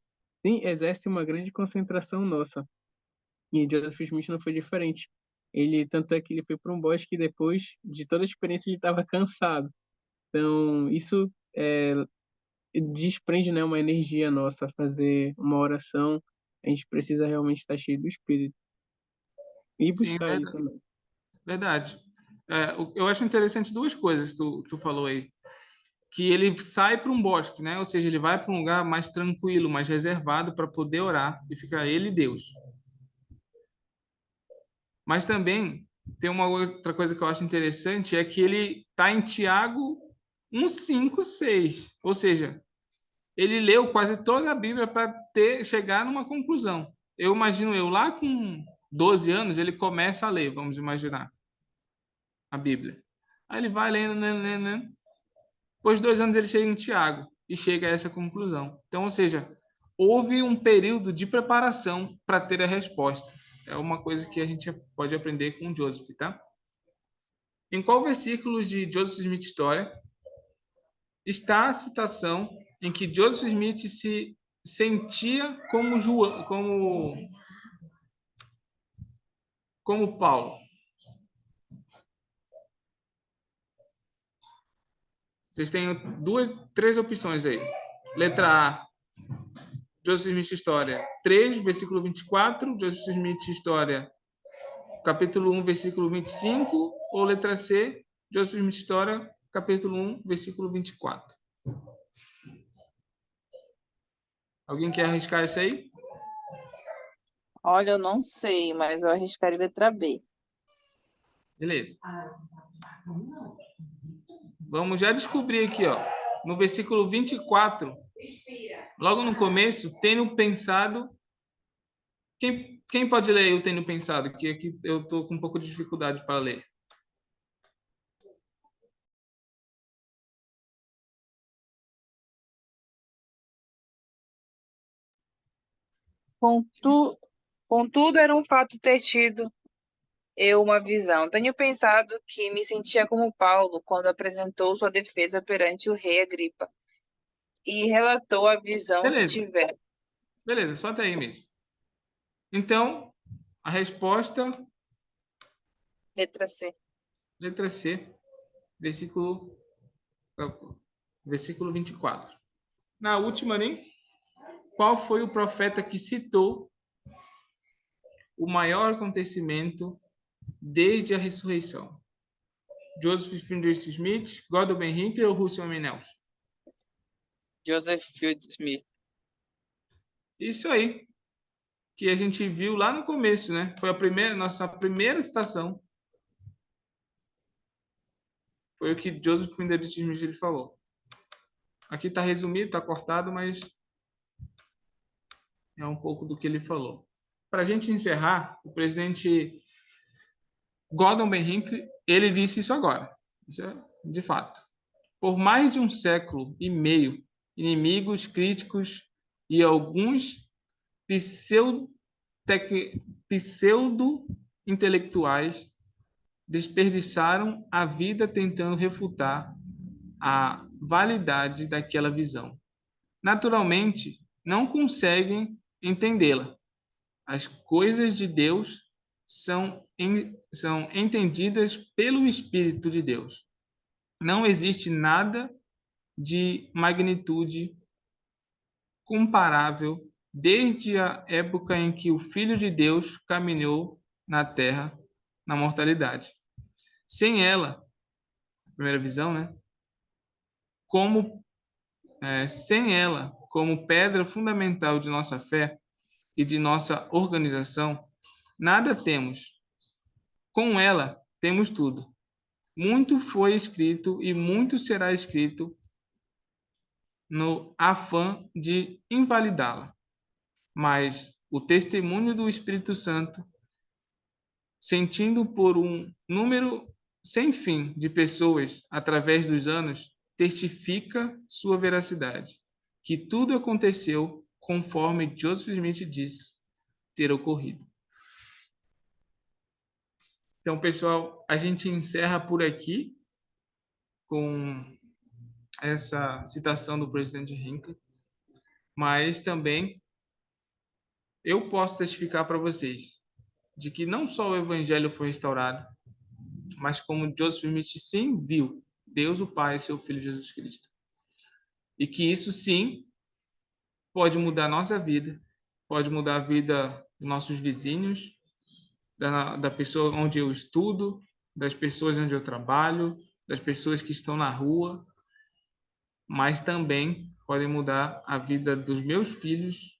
exerce uma grande concentração nossa. E Joseph Smith não foi diferente. Tanto é que ele foi para um bosque e depois de toda a experiência ele estava cansado. Então, isso desprende, né, uma energia nossa a fazer uma oração. A gente precisa realmente estar cheio do Espírito e sim, buscar ele também. verdade. Eu acho interessante duas coisas que tu falou aí. Que ele sai para um bosque, né? Ou seja, ele vai para um lugar mais tranquilo, mais reservado para poder orar e ficar ele e Deus. Mas também tem uma outra coisa que eu acho interessante, é que ele está em Tiago 1, 5, 6. Ou seja, ele leu quase toda a Bíblia para chegar numa conclusão. Eu imagino lá com 12 anos, ele começa a ler, vamos imaginar, a Bíblia. Aí ele vai lendo, lendo, lendo, lendo. Depois de 2 anos ele chega em Tiago e chega a essa conclusão. Então, ou seja, houve um período de preparação para ter a resposta. É uma coisa que a gente pode aprender com Joseph, tá? Em qual versículo de Joseph Smith História está a citação em que Joseph Smith se sentia como João, como Paulo? Vocês têm três opções aí. Letra A, Joseph Smith História 3, versículo 24. Joseph Smith História, capítulo 1, versículo 25. Ou letra C, Joseph Smith História, capítulo 1, versículo 24. Alguém quer arriscar isso aí? Olha, eu não sei, mas eu arriscaria letra B. Beleza. Vamos já descobrir aqui, ó. No versículo 24, logo no começo, tendo pensado. Quem pode ler eu tendo pensado? Que aqui eu estou com um pouco de dificuldade para ler. Contudo, era um fato ter tido eu uma visão. Tenho pensado que me sentia como Paulo quando apresentou sua defesa perante o rei Agripa e relatou a visão que Beleza, tivera. beleza, só até aí mesmo. Então, a resposta, Letra C. letra C, versículo 24. Na última, nem qual foi o profeta que citou o maior acontecimento desde a ressurreição? Joseph Fielding Smith, Gordon Ben Hinckley ou Russell M. Nelson? Joseph Field Smith. Isso aí, que a gente viu lá no começo, né? Foi nossa primeira citação. Foi o que Joseph Fielding Smith ele falou. Aqui está resumido, está cortado, mas é um pouco do que ele falou. Para a gente encerrar, o presidente Gordon B. Hinckley, ele disse isso agora, isso é de fato. Por mais de um século e meio, inimigos, críticos e alguns pseudo-intelectuais desperdiçaram a vida tentando refutar a validade daquela visão. Naturalmente, não conseguem entendê-la. As coisas de Deus são entendidas pelo Espírito de Deus. Não existe nada de magnitude comparável desde a época em que o Filho de Deus caminhou na terra, na mortalidade. Sem ela, primeira visão, né? Sem ela, como pedra fundamental de nossa fé e de nossa organização, nada temos. Com ela, temos tudo. Muito foi escrito e muito será escrito no afã de invalidá-la. Mas o testemunho do Espírito Santo, sentindo por um número sem fim de pessoas através dos anos, testifica sua veracidade, que tudo aconteceu conforme Joseph Smith disse ter ocorrido. Então, pessoal, a gente encerra por aqui com essa citação do presidente Hinckley, mas também eu posso testificar para vocês de que não só o evangelho foi restaurado, mas como Joseph Smith sim viu Deus o Pai e seu Filho Jesus Cristo. E que isso sim pode mudar a nossa vida, pode mudar a vida dos nossos vizinhos, da pessoa onde eu estudo, das pessoas onde eu trabalho, das pessoas que estão na rua, mas também podem mudar a vida dos meus filhos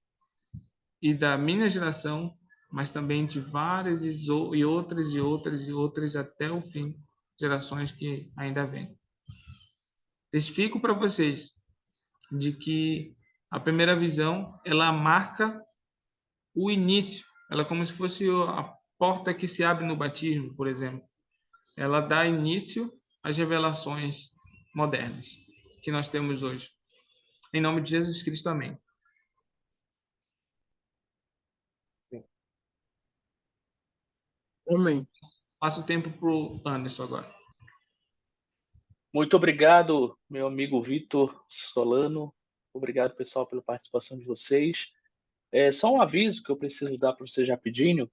e da minha geração, mas também de várias e outras até o fim, gerações que ainda vêm. Testifico para vocês de que a primeira visão, ela marca o início, ela é como se fosse a porta que se abre no batismo, por exemplo. Ela dá início às revelações modernas que nós temos hoje. Em nome de Jesus Cristo, amém. Amém. Passo o tempo para o Anderson agora. Muito obrigado, meu amigo Vitor Solano. Obrigado, pessoal, pela participação de vocês. Só um aviso que eu preciso dar para vocês rapidinho,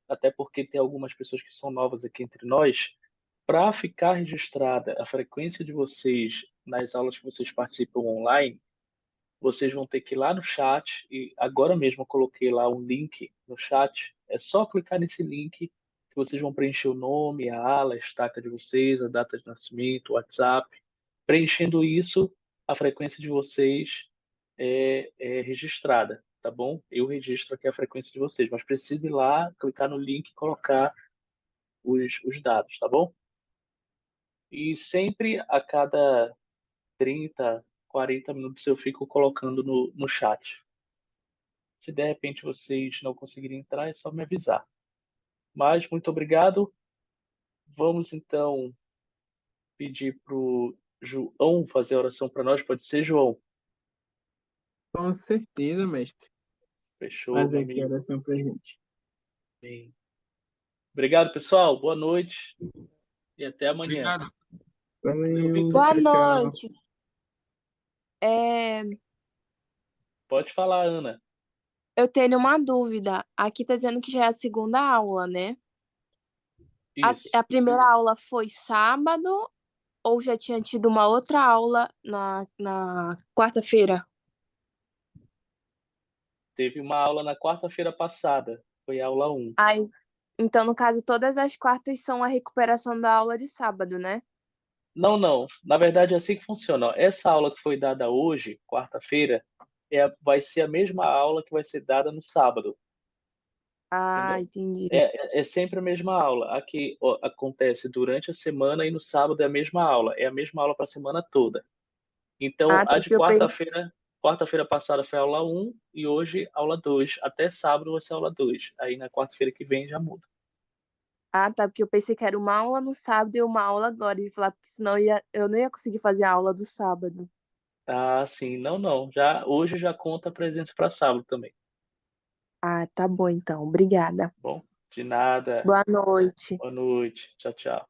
até porque tem algumas pessoas que são novas aqui entre nós. Para ficar registrada a frequência de vocês nas aulas que vocês participam online, vocês vão ter que ir lá no chat, e agora mesmo eu coloquei lá um link no chat. É só clicar nesse link que vocês vão preencher o nome, a ala, a estaca de vocês, a data de nascimento, o WhatsApp. Preenchendo isso, a frequência de vocês é registrada, tá bom? Eu registro aqui a frequência de vocês, mas precisa ir lá, clicar no link e colocar os dados, tá bom? E sempre a cada 30, 40 minutos eu fico colocando no chat. Se de repente vocês não conseguirem entrar, é só me avisar. Mas muito obrigado. Vamos então pedir para o João fazer a oração para nós. Pode ser, João? Com certeza, mestre. Fechou, Fazer meu aqui a amigo. oração pra gente. Bem. Obrigado, pessoal. Boa noite e até amanhã. Obrigado. Valeu. Boa Tchau, tchau. noite. É, Pode falar, Ana. eu tenho uma dúvida. Aqui tá dizendo que já é a segunda aula, né? Isso. A primeira aula foi sábado ou já tinha tido uma outra aula na quarta-feira? Teve uma aula na quarta-feira passada. Foi a aula 1. Aí, então, no caso, todas as quartas são a recuperação da aula de sábado, né? Não, não. Na verdade, é assim que funciona. Ó. Essa aula que foi dada hoje, quarta-feira, vai ser a mesma aula que vai ser dada no sábado. Ah, Entendeu? entendi. É sempre a mesma aula. Aqui ó, acontece durante a semana e no sábado é a mesma aula. É a mesma aula para a semana toda. Então, Ah, a tá, de porque eu pensei. quarta-feira quarta-feira passada foi aula 1 e hoje aula 2. Até sábado vai ser aula 2. Aí na quarta-feira que vem já muda. Ah, tá, porque eu pensei que era uma aula no sábado e uma aula agora. E falar, porque senão eu não ia conseguir fazer a aula do sábado. Ah, sim. Não, não. Hoje já conta a presença para sábado também. Ah, tá bom então. Obrigada. Bom, de nada. Boa noite. Boa noite. Tchau, tchau.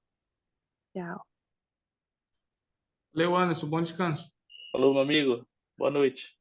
Tchau. Valeu, Anderson. Bom descanso. Falou, meu amigo. Boa noite.